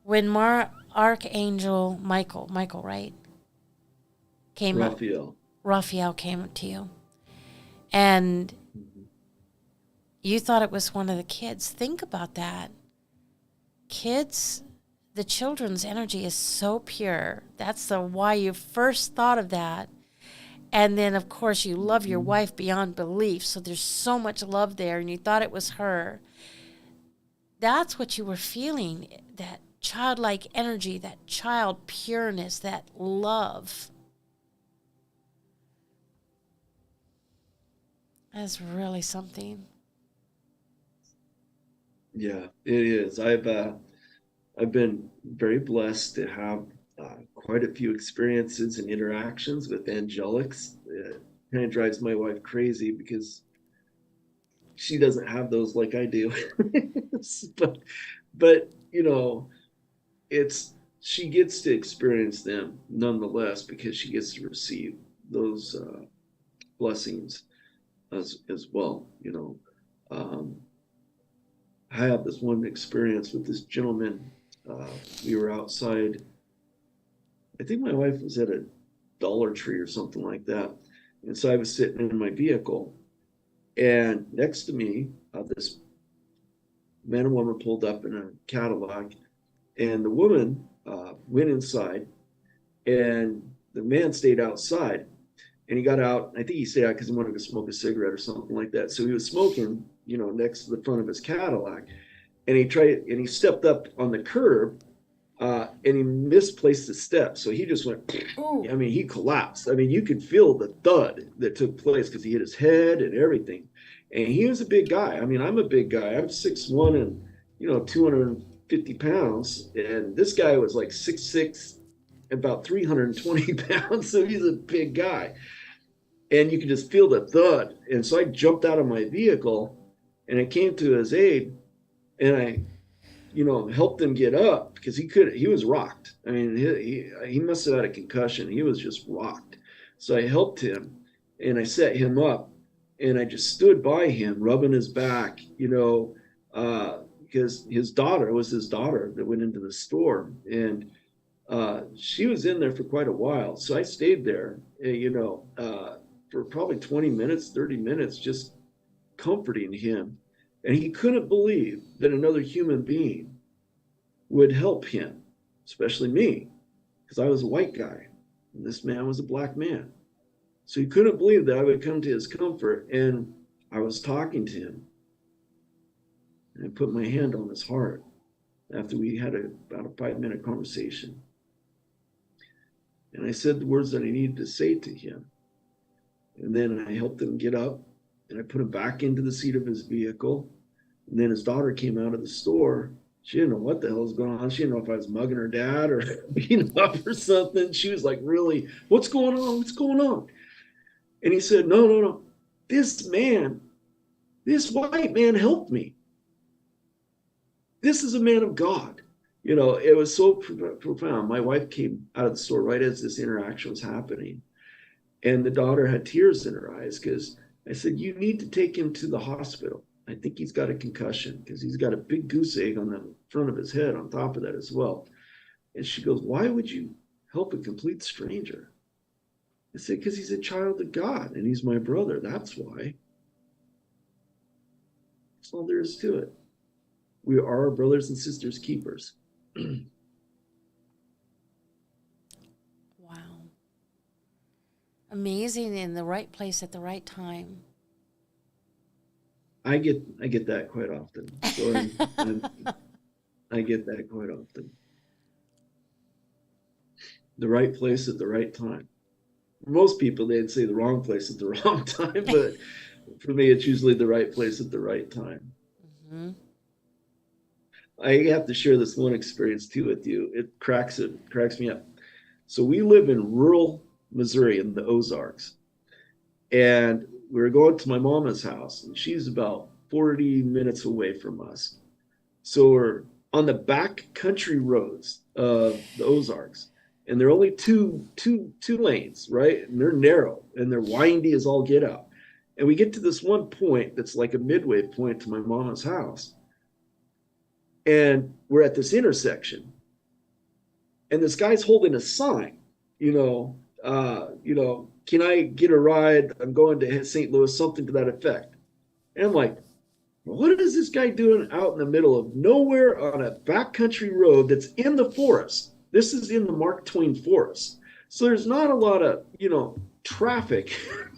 when Archangel Michael, right? Raphael came to you. And you thought it was one of the kids. Think about that. Kids, the children's energy is so pure. That's why you first thought of that. And then, of course, you love your wife beyond belief. So there's so much love there, and you thought it was her. That's what you were feeling, that childlike energy, that child pureness, that love. That's really something. Yeah, it is. I've been very blessed to have quite a few experiences and interactions with angelics. It kind of drives my wife crazy because she doesn't have those like I do. but you know, she gets to experience them nonetheless because she gets to receive those blessings as well. I had this one experience with this gentleman. We were outside. I think my wife was at a Dollar Tree or something like that. And so I was sitting in my vehicle, and next to me, this man and woman pulled up in a Cadillac, and the woman went inside, and the man stayed outside. And he got out. I think he stayed out because he wanted to smoke a cigarette or something like that. So he was smoking, next to the front of his Cadillac, and he stepped up on the curb, and he misplaced the step. So he just went. Ooh. I mean, he collapsed. I mean, you could feel the thud that took place because he hit his head and everything. And he was a big guy. I mean, I'm a big guy. I'm 6'1" and 250 pounds, and this guy was like 6'6", about 320 pounds. So he's a big guy. And you could just feel the thud. And so I jumped out of my vehicle, and I came to his aid, and I, helped him get up because he was rocked. I mean, he must have had a concussion. He was just rocked. So I helped him, and I set him up, and I just stood by him, rubbing his back, because his daughter that went into the store, and she was in there for quite a while. So I stayed there, for probably 20 minutes, 30 minutes, just comforting him. And he couldn't believe that another human being would help him, especially me, because I was a white guy and this man was a black man. So he couldn't believe that I would come to his comfort. And I was talking to him, and I put my hand on his heart after we had about a 5-minute conversation. And I said the words that I needed to say to him. And then I helped him get up, and I put him back into the seat of his vehicle. And then his daughter came out of the store. She didn't know what the hell was going on. She didn't know if I was mugging her dad or beating him up or something. She was like, really, what's going on? What's going on? And he said, no. This white man helped me. This is a man of God. It was so profound. My wife came out of the store right as this interaction was happening. And the daughter had tears in her eyes because I said, you need to take him to the hospital. I think he's got a concussion because he's got a big goose egg on the front of his head on top of that as well. And she goes, why would you help a complete stranger? I said, because he's a child of God and he's my brother. That's why. That's all there is to it. We are our brothers and sisters keepers. Wow. Amazing, in the right place at the right time. I get that quite often. So I get that quite often. The right place at the right time. Most people, they'd say the wrong place at the wrong time, but for me, it's usually the right place at the right time. Hmm. I have to share this one experience too with you. It cracks me up. So we live in rural Missouri in the Ozarks, and we were going to my mama's house, and she's about 40 minutes away from us. So we're on the back country roads of the Ozarks, and they're only two lanes, right? And they're narrow and they're windy as all get out. And we get to this one point that's like a midway point to my mama's house. And we're at this intersection. And this guy's holding a sign, can I get a ride? I'm going to St. Louis, something to that effect. And I'm like, what is this guy doing out in the middle of nowhere on a backcountry road that's in the forest? This is in the Mark Twain forest. So there's not a lot of, traffic,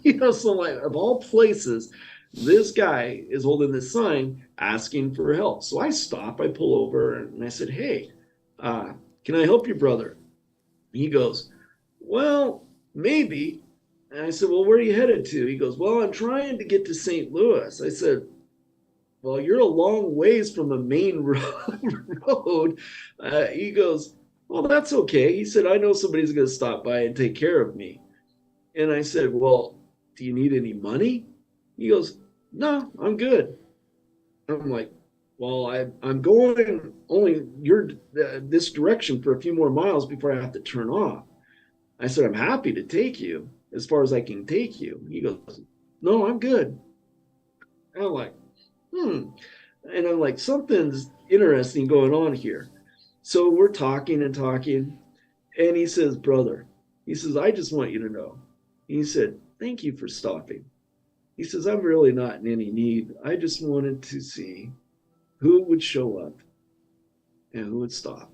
so like of all places, this guy is holding this sign asking for help. So I stop, I pull over and I said, hey, can I help you, brother? He goes, well, maybe. And I said, well, where are you headed to? He goes, well, I'm trying to get to St. Louis. I said, well, you're a long ways from a main road. He goes, well, that's okay. He said, I know somebody's going to stop by and take care of me. And I said, well, do you need any money? He goes, no, I'm good. I'm like, well, I'm going only this direction for a few more miles before I have to turn off. I said, I'm happy to take you as far as I can take you. He goes, no, I'm good. And I'm like, And I'm like, something's interesting going on here. So we're talking and talking. And he says, brother, he says, I just want you to know. He said, thank you for stopping. He says, I'm really not in any need. I just wanted to see who would show up and who would stop.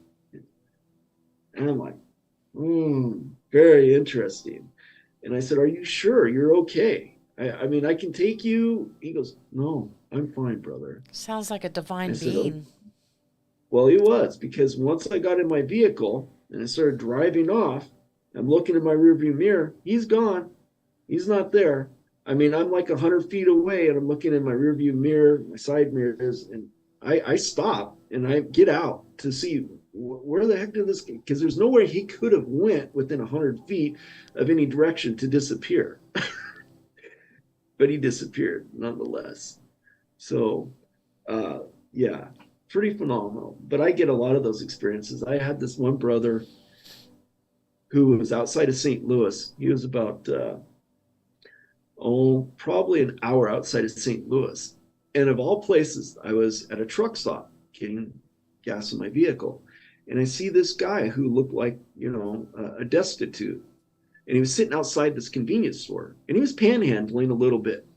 And I'm like, very interesting. And I said, are you sure you're okay? I mean, I can take you. He goes, no, I'm fine, brother. Sounds like a divine Said, being. oh. Well, he was, because once I got in my vehicle and I started driving off, I'm looking in my rearview mirror. He's gone. He's not there. I mean, I'm like 100 feet away and I'm looking in my rearview mirror, my side mirrors, and I stop and I get out to see where the heck did this go? Because there's nowhere he could have went within 100 feet of any direction to disappear. But he disappeared nonetheless. So, yeah, pretty phenomenal. But I get a lot of those experiences. I had this one brother who was outside of St. Louis. He was about, probably an hour outside of St. Louis. And of all places, I was at a truck stop getting gas in my vehicle. And I see this guy who looked like, a destitute. And he was sitting outside this convenience store and he was panhandling a little bit.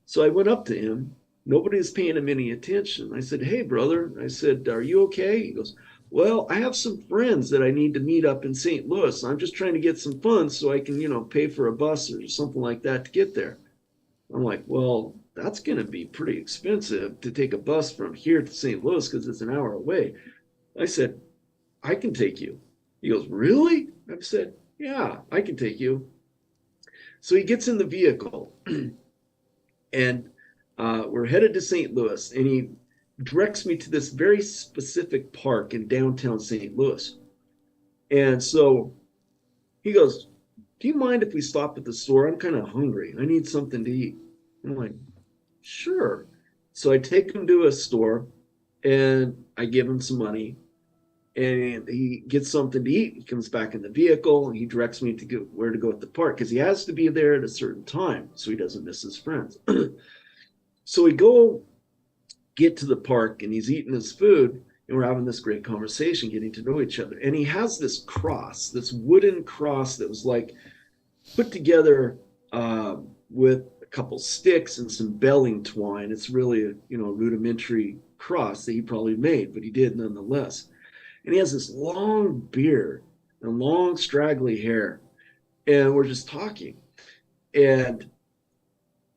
So I went up to him. Nobody was paying him any attention. I said, hey, brother. I said, are you okay? He goes, well, I have some friends that I need to meet up in St. Louis. I'm just trying to get some funds so I can, pay for a bus or something like that to get there. I'm like, well, that's going to be pretty expensive to take a bus from here to St. Louis because it's an hour away. I said, I can take you. He goes, really? I said, yeah, I can take you. So he gets in the vehicle and we're headed to St. Louis, and he directs me to this very specific park in downtown St. Louis. And so he goes, do you mind if we stop at the store? I'm kind of hungry. I need something to eat. I'm like, sure. So I take him to a store and I give him some money. And he gets something to eat. He comes back in the vehicle and he directs me to go where to go at the park because he has to be there at a certain time so he doesn't miss his friends. So we go get to the park and he's eating his food and we're having this great conversation, getting to know each other. And he has this cross, this wooden cross that was like put together with a couple sticks and some belling twine. It's really a rudimentary cross that he probably made, but he did nonetheless. And he has this long beard and long straggly hair, and we're just talking. And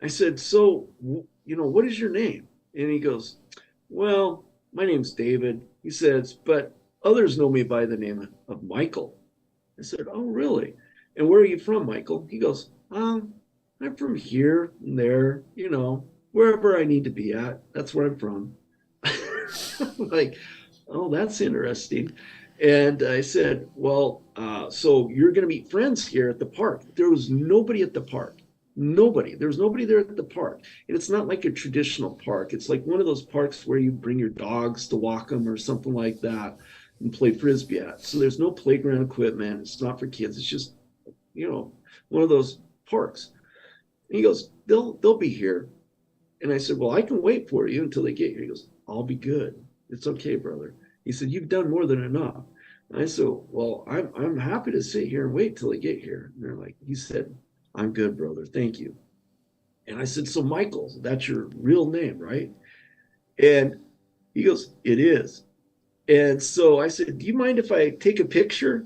I said, "So, what is your name?" And he goes, "Well, my name's David." He says, "But others know me by the name of Michael." I said, "Oh, really? And where are you from, Michael?" He goes, "I'm from here and there, wherever I need to be at. That's where I'm from." Like, oh, that's interesting. And I said, "Well, so you're going to meet friends here at the park." There was nobody at the park. Nobody. There was nobody there at the park. And it's not like a traditional park. It's like one of those parks where you bring your dogs to walk them or something like that and play frisbee at. So there's no playground equipment. It's not for kids. It's just, one of those parks. And he goes, they'll be here. And I said, "Well, I can wait for you until they get here." He goes, "I'll be good. It's okay, brother." He said, "You've done more than enough." And I said, "Well, I'm happy to sit here and wait till they get here." And they're like, he said, "I'm good, brother. Thank you." And I said, "So Michael, that's your real name, right?" And he goes, "It is." And so I said, "Do you mind if I take a picture?"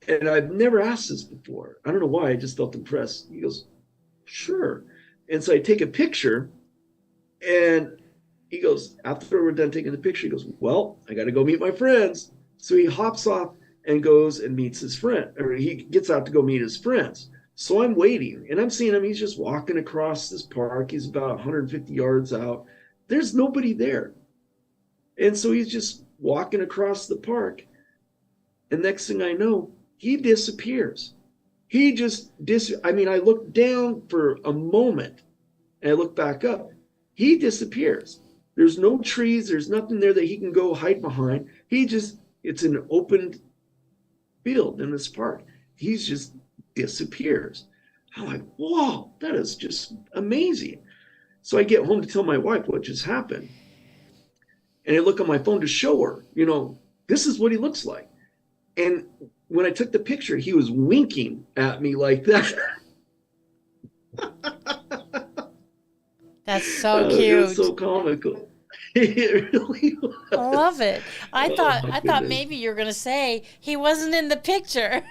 And I've never asked this before. I don't know why. I just felt impressed. He goes, "Sure." And so I take a picture, and he goes, after we're done taking the picture, he goes, "Well, I got to go meet my friends." So he hops off and goes and meets his friend, or he gets out to go meet his friends. So I'm waiting, and I'm seeing him. He's just walking across this park. He's about 150 yards out. There's nobody there. And so he's just walking across the park. And next thing I know, he disappears. He just I mean, I look down for a moment and I look back up. He disappears. There's no trees, there's nothing there that he can go hide behind. It's an open field in this park. He just disappears. I'm like, whoa, that is just amazing. So I get home to tell my wife what just happened. And I look on my phone to show her, this is what he looks like. And when I took the picture, he was winking at me like that. That's so cute. It was so comical. It really was. I love it. I Oh, thought maybe you were going to say he wasn't in the picture,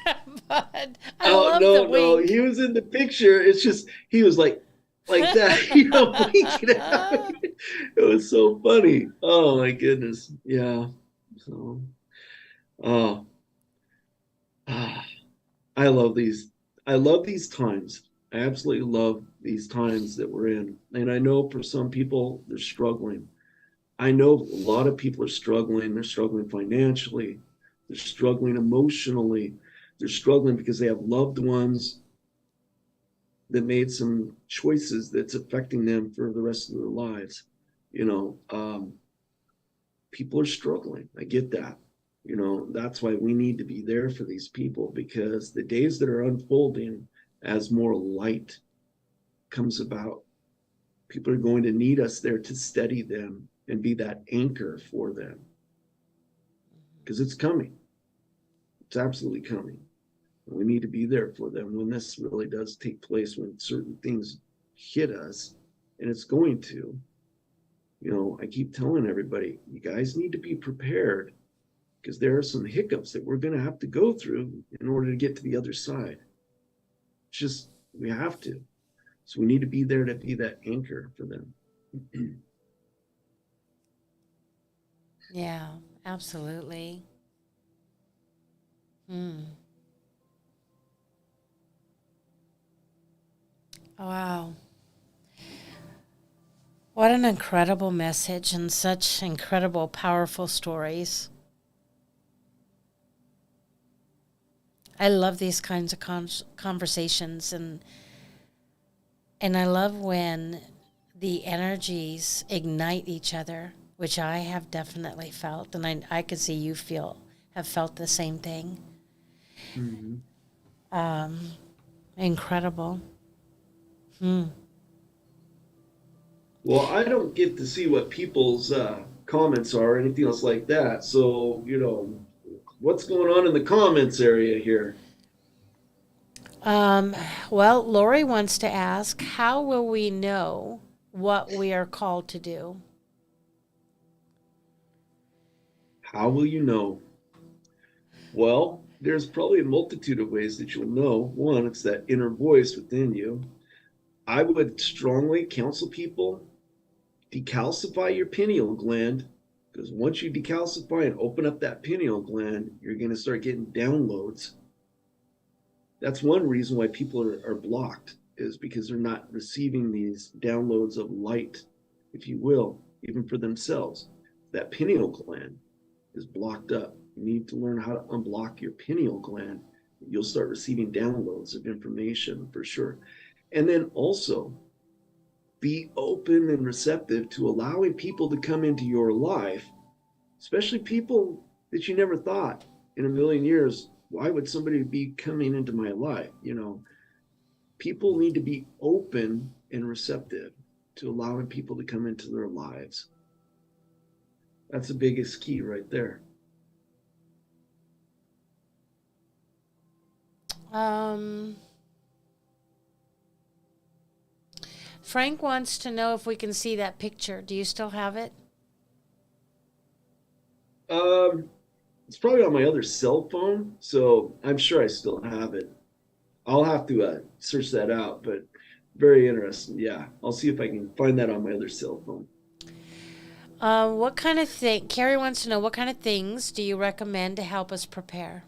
but I oh love no, the wink. no, he was in the picture. It's just he was like that, winking at me. It was so funny. Oh my goodness. Yeah. So, oh, ah, I love these. I love these times. I absolutely love these times that we're in. And I know for some people they're struggling. I know a lot of people are struggling. They're struggling financially. They're struggling emotionally. They're struggling because they have loved ones that made some choices that's affecting them for the rest of their lives. People are struggling. I get that. That's why we need to be there for these people, because the days that are unfolding as more light comes about, people are going to need us there to steady them and be that anchor for them, because it's coming. It's absolutely coming. We need to be there for them when this really does take place, when certain things hit us, and it's going to. I keep telling everybody, you guys need to be prepared, because there are some hiccups that we're going to have to go through in order to get to the other side. It's just, we have to. So we need to be there to be that anchor for them. Yeah, absolutely. Hmm. Wow. What an incredible message and such incredible, powerful stories. I love these kinds of conversations, and I love when the energies ignite each other, which I have definitely felt, and I could see you have felt the same thing. Mm-hmm. Incredible. Hmm. Well, I don't get to see what people's comments are or anything else like that. So, what's going on in the comments area here? Um, well, Lori wants to ask, how will we know what we are called to do? How will you know? Well, there's probably a multitude of ways that you'll know. One, it's that inner voice within you. I would strongly counsel people decalcify your pineal gland, because once you decalcify and open up that pineal gland, you're going to start getting downloads. That's one reason why people are blocked, is because they're not receiving these downloads of light, if you will, even for themselves. That pineal gland is blocked up. You need to learn how to unblock your pineal gland. You'll start receiving downloads of information for sure. And then also be open and receptive to allowing people to come into your life, especially people that you never thought in a million years, why would somebody be coming into my life? People need to be open and receptive to allowing people to come into their lives. That's the biggest key right there. Um, Frank wants to know if we can see that picture. Do you still have it? Um, it's probably on my other cell phone, so I'm sure I still have it. I'll have to search that out, but very interesting. Yeah, I'll see if I can find that on my other cell phone. What kind of thing? Carrie wants to know, what kind of things do you recommend to help us prepare?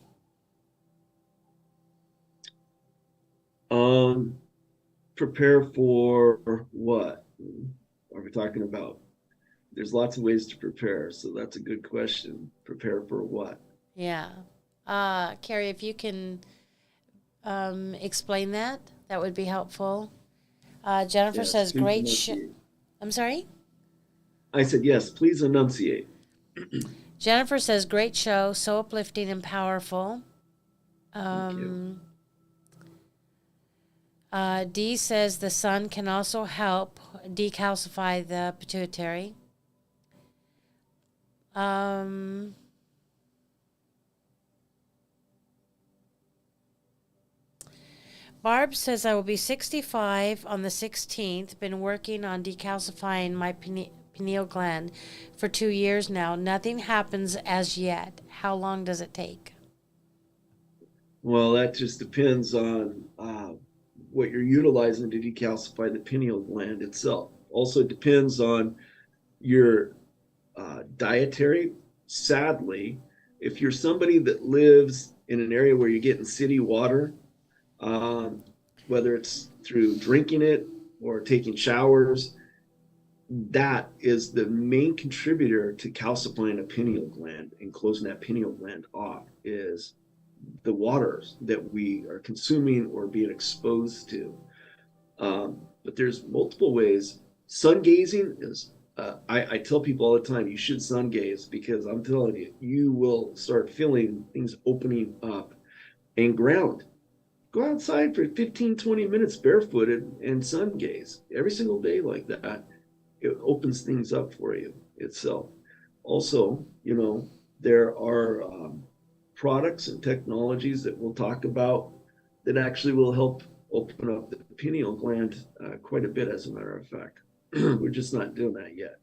Um, Prepare for what? Are we talking about? There's lots of ways to prepare, so that's a good question. Prepare for what? Yeah. Carrie, if you can explain that, that would be helpful. Jennifer Yes, says, please great enunciate. I'm sorry? I said, yes, please enunciate. Jennifer says, great show, so uplifting and powerful. Thank you. Dee says the sun can also help decalcify the pituitary. Um, Barb says I will be 65 on the 16th. Been working on decalcifying my pineal gland for 2 years now. Nothing happens as yet. How long does it take? Well, that just depends on what you're utilizing to decalcify the pineal gland itself. Also depends on your dietary. Sadly, if you're somebody that lives in an area where you're getting city water, um, whether it's through drinking it or taking showers, that is the main contributor to calcifying a pineal gland and closing that pineal gland off, is the waters that we are consuming or being exposed to. But there's multiple ways. Sun gazing is, I tell people all the time, you should sun gaze, because I'm telling you, you will start feeling things opening up. And ground. Go outside for 15, 20 minutes barefooted and sun gaze every single day like that. It opens things up for you itself. Also, there are products and technologies that we'll talk about that actually will help open up the pineal gland quite a bit, as a matter of fact. We're just not doing that yet.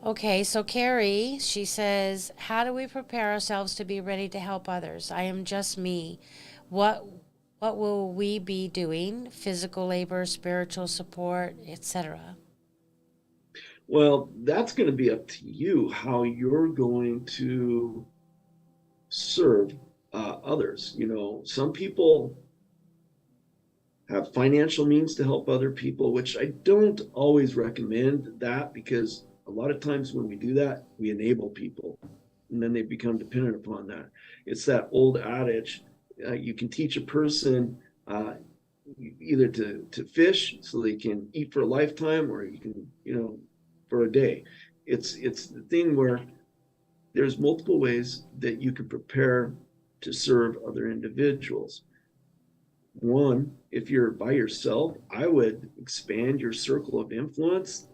Okay, so Carrie, she says, how do we prepare ourselves to be ready to help others? I am just me. What what will we be doing? Physical labor, spiritual support, etc. Well, that's going to be up to you how you're going to serve others. Some people have financial means to help other people, which I don't always recommend that, because a lot of times when we do that, we enable people and then they become dependent upon that. It's that old adage, you can teach a person either to fish so they can eat for a lifetime, or you can, for a day. It's the thing where there's multiple ways that you can prepare to serve other individuals. One, if you're by yourself, I would expand your circle of influence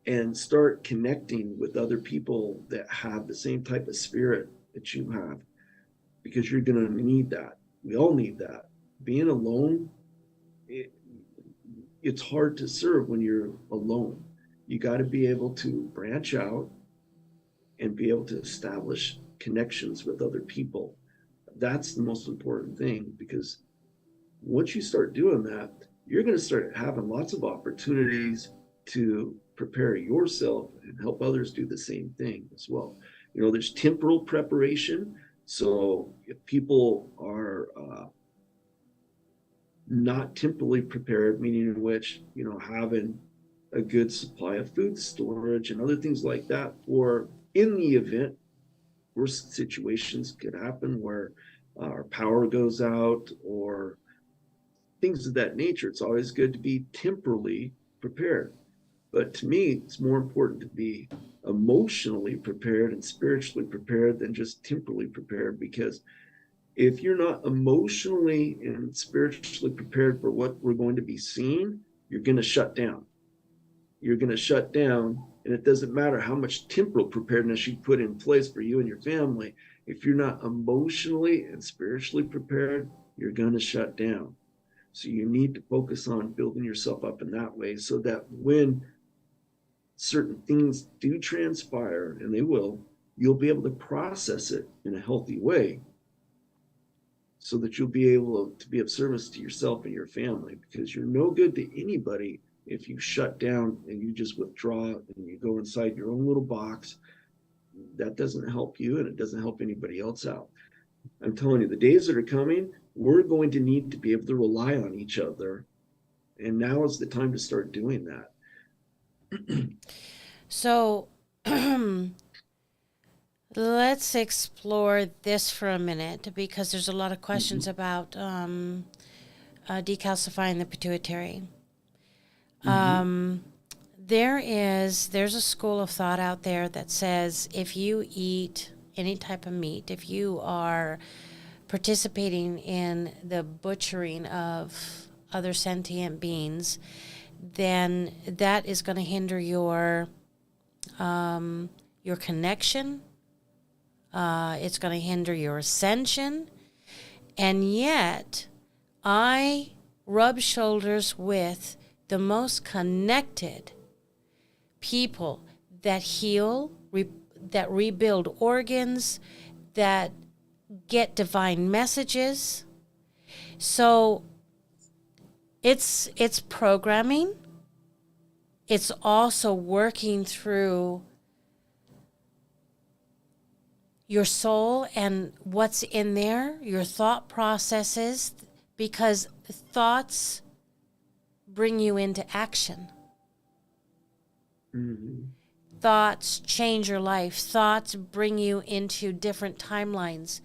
and start connecting with other people that have the same type of spirit that you have, because you're going to need that. We all need that. Being alone, it, it's hard to serve when you're alone. You got to be able to branch out and be able to establish connections with other people. That's the most important thing, because once you start doing that, you're going to start having lots of opportunities to prepare yourself and help others do the same thing as well. You know, there's temporal preparation. So if people are not temporally prepared, meaning in which, you know, having a good supply of food storage and other things like that, or in the event worst situations could happen where our power goes out or things of that nature. It's always good to be temporally prepared. But to me, it's more important to be emotionally prepared and spiritually prepared than just temporally prepared, because if you're not emotionally and spiritually prepared for what we're going to be seeing, you're going to shut down. You're going to shut down, and it doesn't matter how much temporal preparedness you put in place for you and your family. If you're not emotionally and spiritually prepared, you're going to shut down. So you need to focus on building yourself up in that way, so that when certain things do transpire, and they will, you'll be able to process it in a healthy way, so that you'll be able to be of service to yourself and your family, because you're no good to anybody if you shut down and you just withdraw and you go inside your own little box. That doesn't help you, and it doesn't help anybody else out. I'm telling you, the days that are coming, we're going to need to be able to rely on each other. And now is the time to start doing that. So let's explore this for a minute, because there's a lot of questions about decalcifying the pituitary. There's a school of thought out there that says if you eat any type of meat, if you are participating in the butchering of other sentient beings, then that is going to hinder your connection. It's going to hinder your ascension. And yet, I rub shoulders with the most connected people that heal, that rebuild organs, that get divine messages. So it's programming. It's also working through your soul and what's in there, your thought processes, because thoughts bring you into action. Thoughts change your life. Thoughts bring you into different timelines.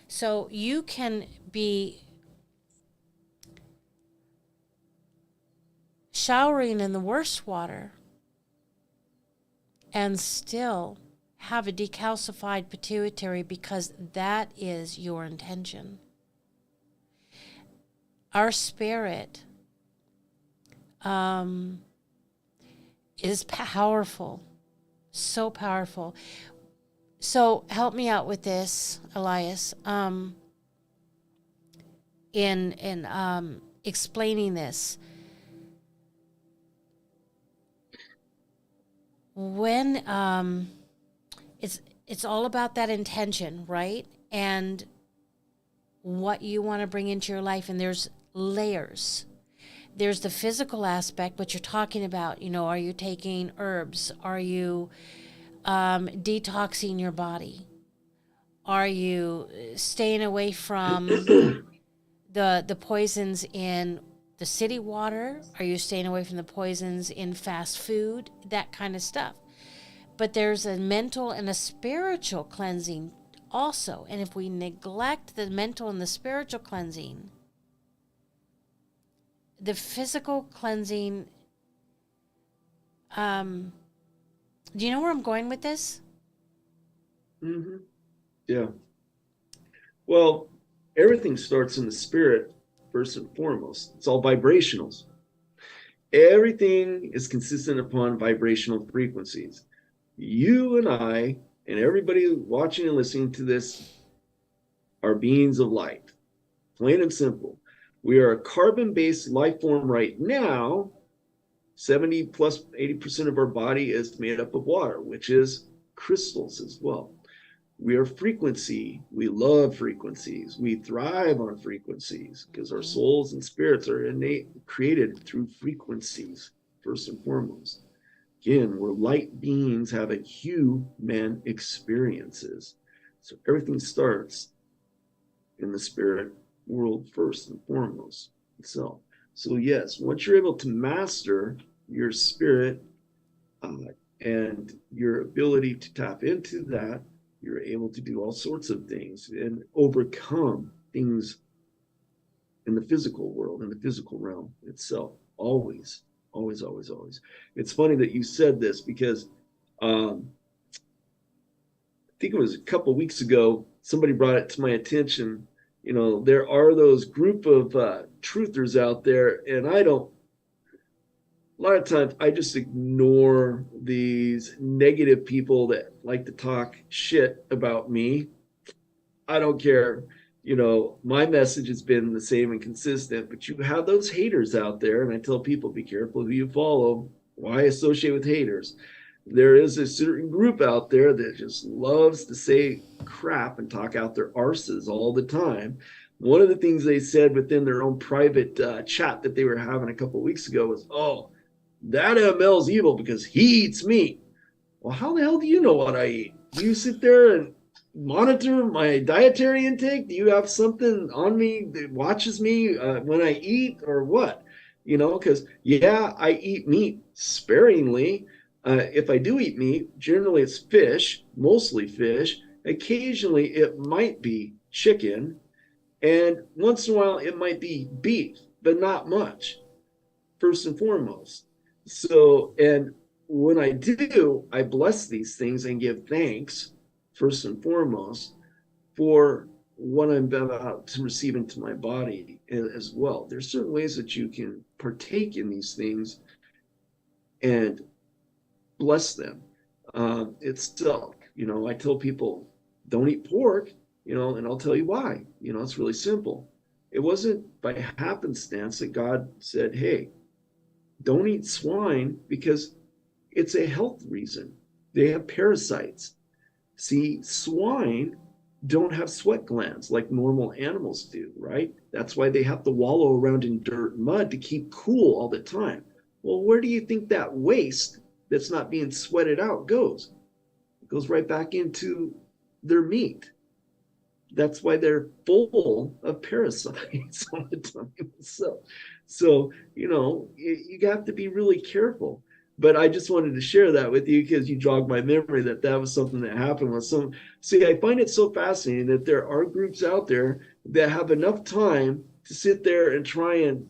So you can be showering in the worst water and still have a decalcified pituitary, because that is your intention. Our spirit is powerful, so powerful. So help me out with this, Elias, in explaining this. When it's all about that intention, right? And what you want to bring into your life, and there's layers. There's the physical aspect, what you're talking about. You know, are you taking herbs? Are you detoxing your body? Are you staying away from the poisons in the city water? Are you staying away from the poisons in fast food? That kind of stuff. But there's a mental and a spiritual cleansing also. And if we neglect the mental and the spiritual cleansing, the physical cleansing, do you know where I'm going with this? Yeah. Well, everything starts in the spirit first and foremost. It's all vibrationals. Everything is consistent upon vibrational frequencies. You and I and everybody watching and listening to this are beings of light. plain and simple. We are a carbon-based life form right now. 70 plus 80% of our body is made up of water, which is crystals as well. We are frequency. We love frequencies. We thrive on frequencies because our souls and spirits are created through frequencies, first and foremost. Again, we're light beings having human experiences. So everything starts in the spirit world first and foremost itself. So yes, once you're able to master your spirit and your ability to tap into that, you're able to do all sorts of things and overcome things in the physical world, in the physical realm itself. Always, always, always, always. It's funny that you said this because I think it was a couple of weeks ago, somebody brought it to my attention. You know, there are those group of truthers out there, and a lot of times I just ignore these negative people that like to talk shit about me. I don't care. You know, my message has been the same and consistent, but you have those haters out there. And I tell people, be careful who you follow. Why associate with haters? There is a certain group out there that just loves to say crap and talk out their arses all the time. One of the things they said within their own private chat that they were having a couple of weeks ago was, oh, that ML's evil because he eats meat. Well, how the hell do you know what I eat? Do you sit there and monitor my dietary intake? Do you have something on me that watches me when I eat or what? You know, because yeah, I eat meat sparingly. If I do eat meat, generally it's fish, mostly fish. Occasionally it might be chicken. And once in a while it might be beef, but not much, first and foremost. So, and when I do, I bless these things and give thanks, first and foremost, for what I'm about to receive into my body as well. There's certain ways that you can partake in these things and bless them itself. You know, I tell people, don't eat pork, you know, and I'll tell you why. You know, it's really simple. It wasn't by happenstance that God said, hey, don't eat swine because it's a health reason. They have parasites. See, swine don't have sweat glands like normal animals do, right? That's why they have to wallow around in dirt and mud to keep cool all the time. Well, where do you think that waste that's not being sweated out goes? It goes right back into their meat. That's why they're full of parasites all the time. So you know, you have to be really careful. But I just wanted to share that with you because you jogged my memory that was something that happened with some. See, I find it so fascinating that there are groups out there that have enough time to sit there and try and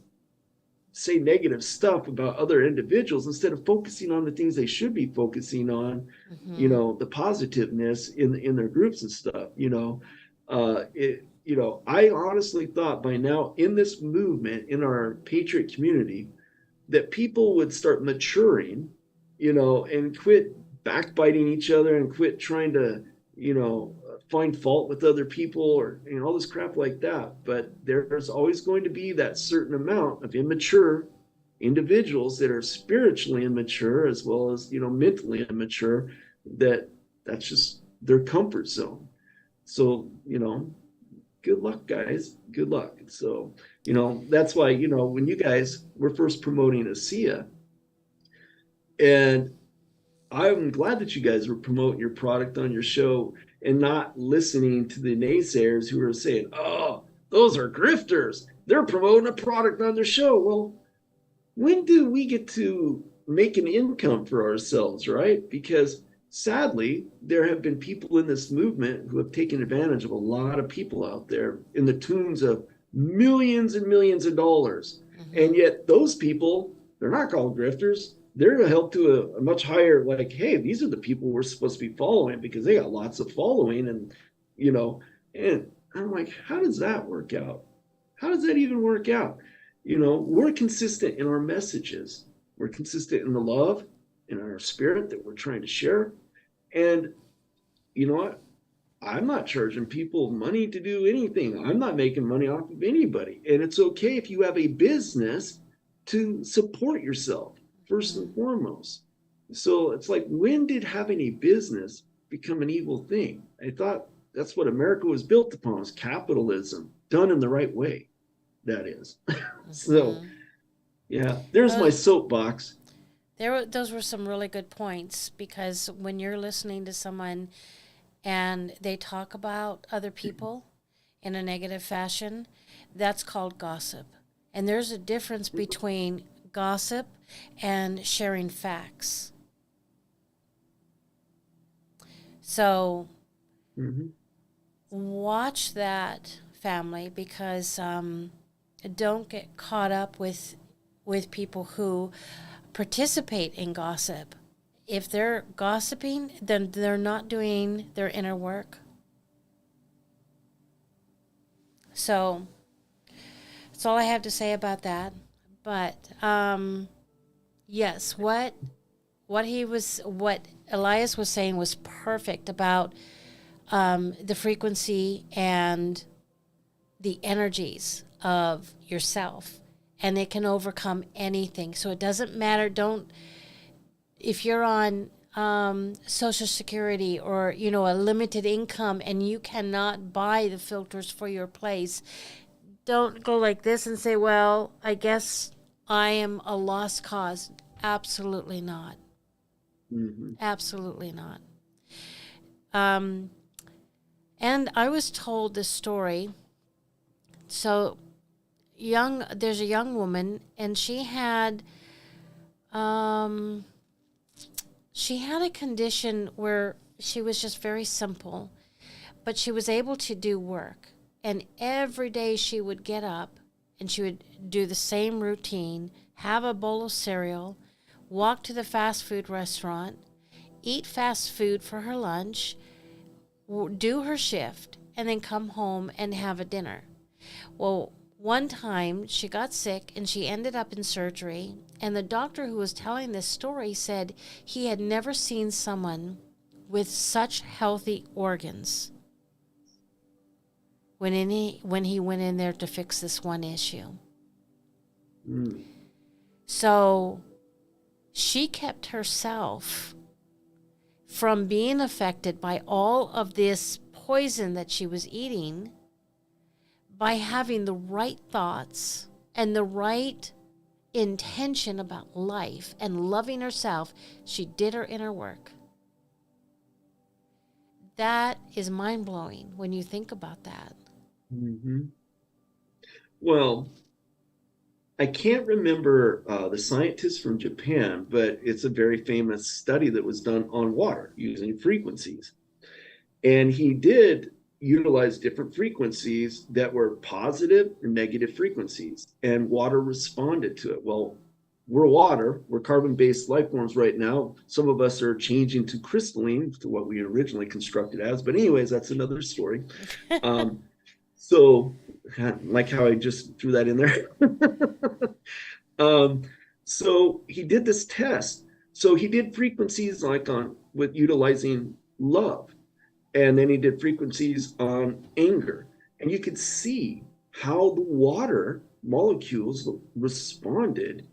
say negative stuff about other individuals instead of focusing on the things they should be focusing on, you know, the positiveness in their groups and stuff, you know. You know, I honestly thought by now in this movement, in our patriot community, that people would start maturing, you know, and quit backbiting each other and quit trying to, you know, find fault with other people or, you know, all this crap like that. But there's always going to be that certain amount of immature individuals that are spiritually immature as well as, you know, mentally immature, that's just their comfort zone. So, you know, good luck, guys. Good luck. So, you know, that's why, you know, when you guys were first promoting ASEA, and I'm glad that you guys were promoting your product on your show and not listening to the naysayers who are saying, oh, those are grifters. They're promoting a product on their show. Well, when do we get to make an income for ourselves, right? Because sadly, there have been people in this movement who have taken advantage of a lot of people out there in the tunes of millions and millions of dollars. And yet those people, they're not called grifters. They're held to a much higher, like, hey, these are the people we're supposed to be following because they got lots of following. And, you know, and I'm like, how does that work out? How does that even work out? You know, we're consistent in our messages. We're consistent in the love, in our spirit that we're trying to share. And you know what? I'm not charging people money to do anything. I'm not making money off of anybody. And it's okay if you have a business to support yourself, first and Mhm. foremost. So it's like, when did having a business become an evil thing? I thought that's what America was built upon, was capitalism done in the right way, that is. So, Mhm. yeah, there's my Uh, soapbox. those were some really good points because when you're listening to someone and they talk about other people in a negative fashion, that's called gossip. And there's a difference between gossip and sharing facts. So Mhm. watch that, family, because don't get caught up with people who participate in gossip. If they're gossiping, then they're not doing their inner work. So that's all I have to say about that. But yes, what Elias was saying was perfect about the frequency and the energies of yourself, and it can overcome anything. So it doesn't matter. Don't If you're on Social Security or a limited income and you cannot buy the filters for your place, don't go like this and say, well, I guess I am a lost cause. Absolutely not. Mhm. Absolutely not. Um, and I was told this story. So there's a young woman, and um, she had a condition where she was just very simple, but she was able to do work. And every day she would get up and she would do the same routine, have a bowl of cereal, walk to the fast food restaurant, eat fast food for her lunch, do her shift, and then come home and have a dinner. Well, one time she got sick and she ended up in surgery, and the doctor who was telling this story said he had never seen someone with such healthy organs when he went in there to fix this one issue. Mm. So she kept herself from being affected by all of this poison that she was eating by having the right thoughts and the right intention about life and loving herself. She did her inner work. That is mind blowing when you think about that. Mhm. Well, I can't remember the scientist from Japan, but it's a very famous study that was done on water using frequencies. And he did utilize different frequencies that were positive and negative frequencies, and water responded to it. Well, we're water, we're carbon based life forms right now. Some of us are changing to crystalline, to what we originally constructed as. But, anyways, that's another story. Um, so, like how I just threw that in there. Um, so he did this test. So he did frequencies like on with utilizing love, and then he did frequencies on anger, and you could see how the water molecules responded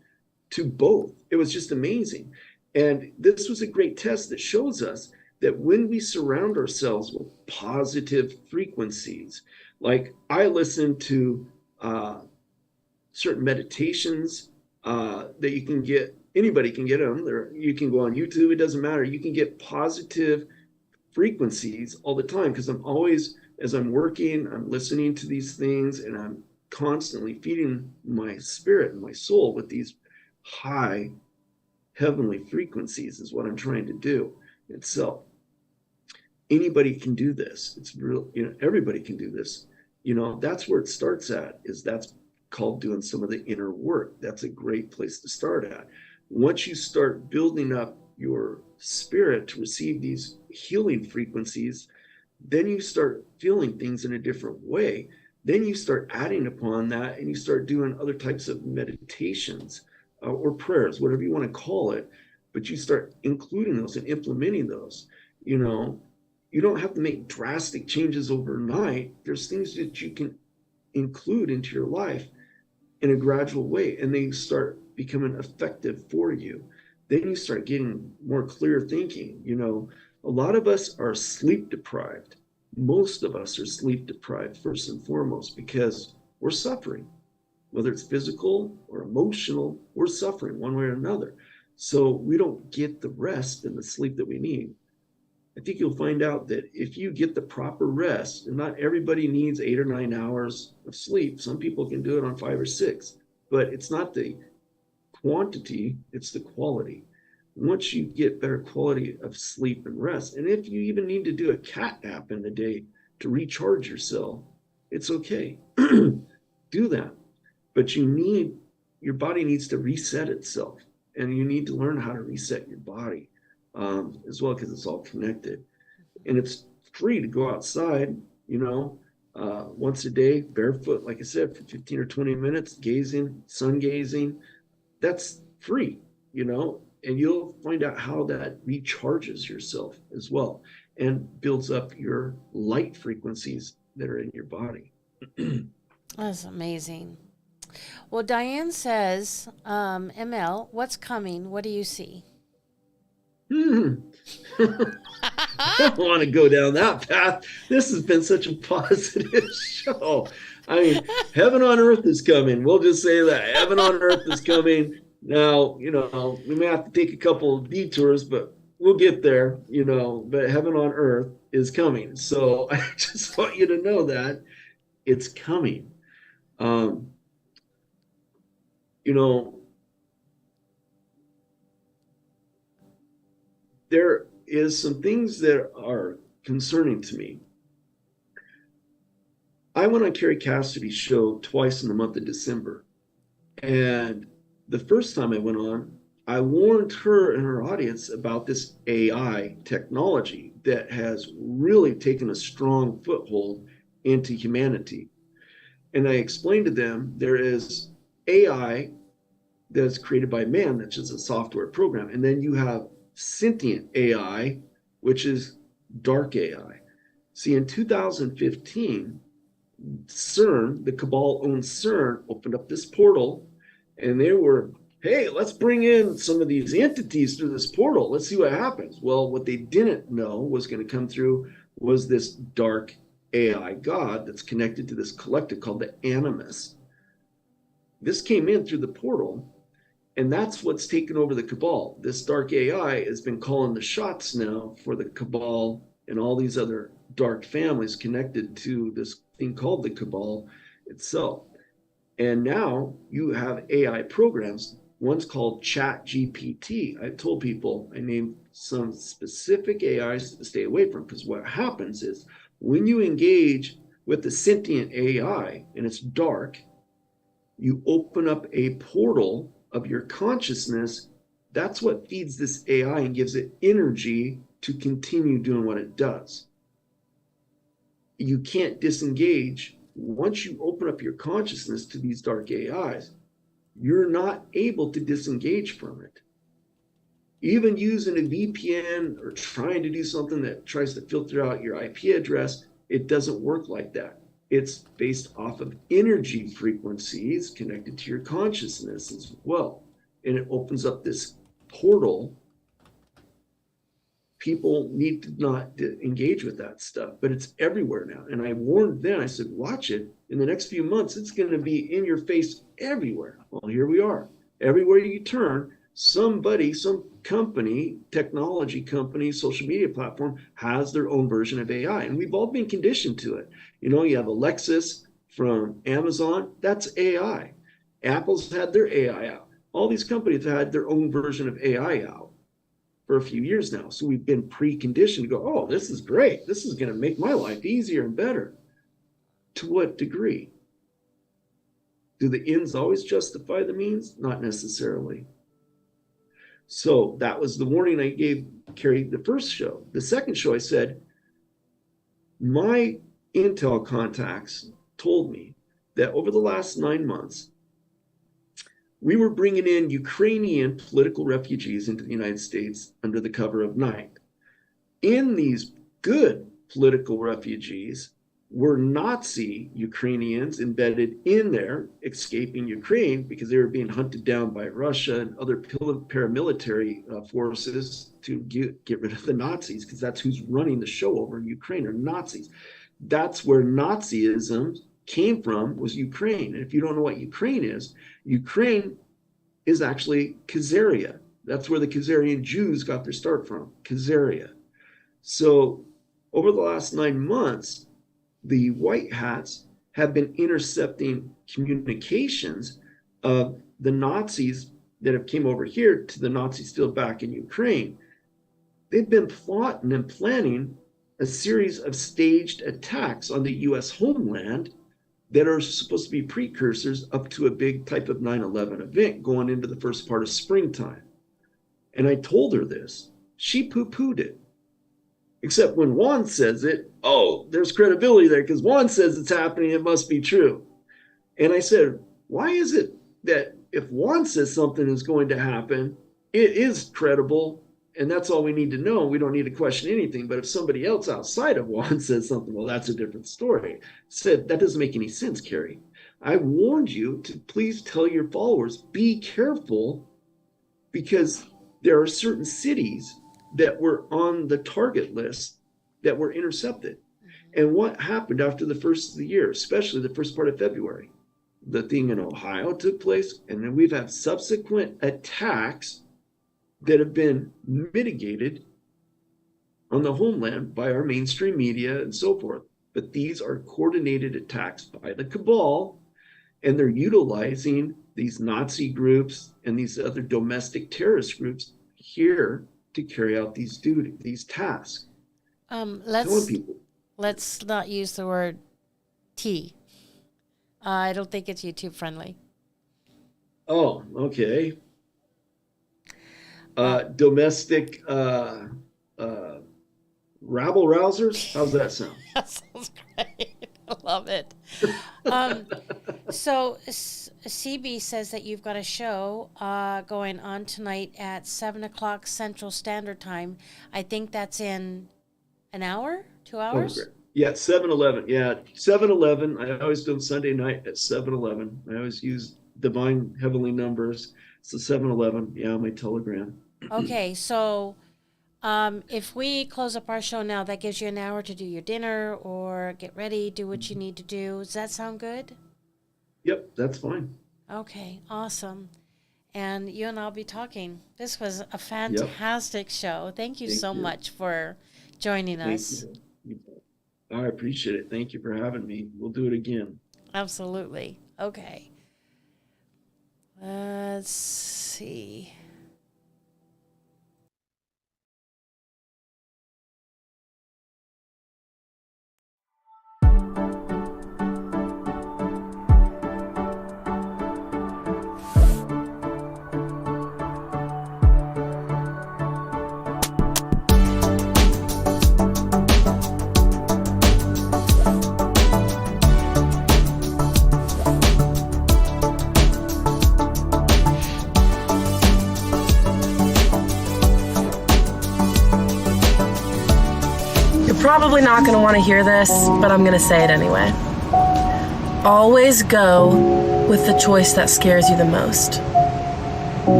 to both. It was just amazing. And this was a great test that shows us that when we surround ourselves with positive frequencies, like I listen to certain meditations that you can get, anybody can get them there. You can go on YouTube, it doesn't matter. You can get positive frequencies all the time, because I'm always, as I'm working, I'm listening to these things, and I'm constantly feeding my spirit and my soul with these high heavenly frequencies, is what I'm trying to do. And so anybody can do this. It's real, everybody can do this. That's where it starts at, is that's called doing some of the inner work. That's a great place to start at. Once you start building up your spirit to receive these healing frequencies, then you start feeling things in a different way. Then you start adding upon that, and you start doing other types of meditations or prayers, whatever you want to call it. But you start including those and implementing those. You know, you don't have to make drastic changes overnight. There's things that you can include into your life in a gradual way, and they start becoming effective for you. Then you start getting more clear thinking. A lot of us are sleep deprived. Most of us are sleep deprived, first and foremost, because we're suffering. Whether it's physical or emotional, we're suffering one way or another. So we don't get the rest and the sleep that we need. I think you'll find out that if you get the proper rest, and not everybody needs 8 or 9 hours of sleep. Some people can do it on 5 or 6, but it's not the quantity, it's the quality. Once you get better quality of sleep and rest, and if you even need to do a cat nap in the day to recharge yourself, it's okay. Do that. But your body needs to reset itself, and you need to learn how to reset your body as well, because it's all connected. And it's free to go outside, once a day, barefoot, like I said, for 15 or 20 minutes, sun gazing. That's free, and you'll find out how that recharges yourself as well and builds up your light frequencies that are in your body. That's amazing. Well, Diane says, ML, what's coming? What do you see? I don't want to go down that path. This has been such a positive show. I mean, heaven on earth is coming. We'll just say that. Heaven on earth is coming. Now, we may have to take a couple of detours, but we'll get there, but heaven on earth is coming. So I just want you to know that it's coming. There is some things that are concerning to me. I went on Carrie Cassidy's show twice in the month of December. And the first time I went on, I warned her and her audience about this AI technology that has really taken a strong foothold into humanity. And I explained to them there is AI that's created by man, that's just a software program. And then you have sentient AI, which is dark AI. See, in 2015, CERN, the cabal owned CERN, opened up this portal, and they were, hey, let's bring in some of these entities through this portal. Let's see what happens. Well, what they didn't know was going to come through was this dark AI god that's connected to this collective called the Animus. This came in through the portal, and that's what's taken over the cabal. This dark AI has been calling the shots now for the cabal and all these other dark families connected to this thing called the cabal itself. And now you have AI programs. One's called Chat GPT. I told people I named some specific AIs to stay away from, because what happens is when you engage with the sentient AI and it's dark, you open up a portal of your consciousness. That's what feeds this AI and gives it energy to continue doing what it does. You can't disengage. Once you open up your consciousness to these dark AIs, you're not able to disengage from it. Even using a VPN or trying to do something that tries to filter out your IP address, it doesn't work like that. It's based off of energy frequencies connected to your consciousness as well. And it opens up this portal. People need to not engage with that stuff, but it's everywhere now. And I warned them, I said, watch it. In the next few months, it's going to be in your face everywhere. Well, here we are. Everywhere you turn, somebody, some company, technology company, social media platform has their own version of AI. And we've all been conditioned to it. You have Alexis from Amazon, that's AI. Apple's had their AI out. All these companies have had their own version of AI out for a few years now. So we've been preconditioned to go, oh, this is great. This is going to make my life easier and better. To what degree? Do the ends always justify the means? Not necessarily. So that was the warning I gave Carrie the first show. The second show, I said, my intel contacts told me that over the last 9 months, we were bringing in Ukrainian political refugees into the United States under the cover of night. In these good political refugees were Nazi Ukrainians embedded in there, escaping Ukraine because they were being hunted down by Russia and other paramilitary forces to get rid of the Nazis, because that's who's running the show over in Ukraine, are Nazis. That's where Nazism came from, was Ukraine. And if you don't know what Ukraine is actually Khazaria. That's where the Khazarian Jews got their start from, Khazaria. So over the last 9 months, the white hats have been intercepting communications of the Nazis that have came over here to the Nazis still back in Ukraine. They've been plotting and planning a series of staged attacks on the US homeland that are supposed to be precursors up to a big type of 9/11 event going into the first part of springtime. And I told her this. She poo-pooed it. Except when Juan says it, oh, there's credibility there because Juan says it's happening, it must be true. And I said, why is it that if Juan says something is going to happen, it is credible, and that's all we need to know. We don't need to question anything. But if somebody else outside of Juan says something, well, that's a different story. I said, that doesn't make any sense, Carrie. I warned you to please tell your followers, be careful, because there are certain cities that were on the target list that were intercepted. And what happened after the first of the year, especially the first part of February? The thing in Ohio took place, and then we've had subsequent attacks that have been mitigated on the homeland by our mainstream media and so forth. But these are coordinated attacks by the cabal, and they're utilizing these Nazi groups and these other domestic terrorist groups here to carry out these tasks. Let's not use the word T. I don't think it's YouTube friendly. Oh, okay. Domestic rabble rousers. How's that sound? That sounds great. I love it. So CB says that you've got a show going on tonight at 7 o'clock Central Standard Time. I think that's in an hour, 2 hours? Oh, yeah, 7-Eleven. Yeah, 7-Eleven. I always do Sunday night at 7-Eleven. I always use divine heavenly numbers. So 7-Eleven. Yeah, my Telegram. Okay, so if we close up our show now, that gives you an hour to do your dinner or get ready, do what you need to do. Does that sound good? Yep, that's fine. Okay, awesome. And you and I'll be talking. This was a fantastic show. Thank you so much for joining us. I appreciate it. Thank you for having me. We'll do it again. Absolutely. Okay. Let's see. Probably not going to want to hear this, but I'm going to say it anyway. Always go with the choice that scares you the most,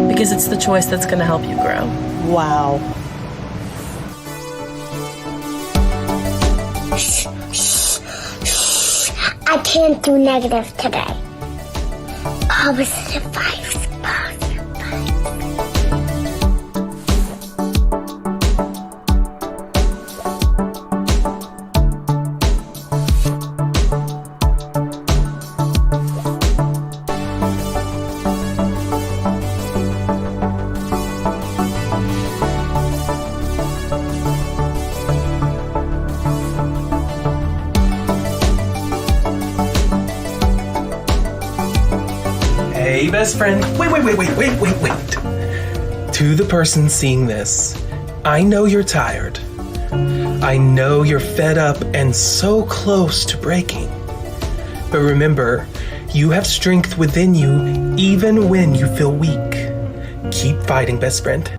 because it's the choice that's going to help you grow. Wow. I can't do negative today. Positive vibes. Hey, best friend. Wait. To the person seeing this, I know you're tired. I know you're fed up and so close to breaking. But remember, you have strength within you even when you feel weak. Keep fighting, best friend.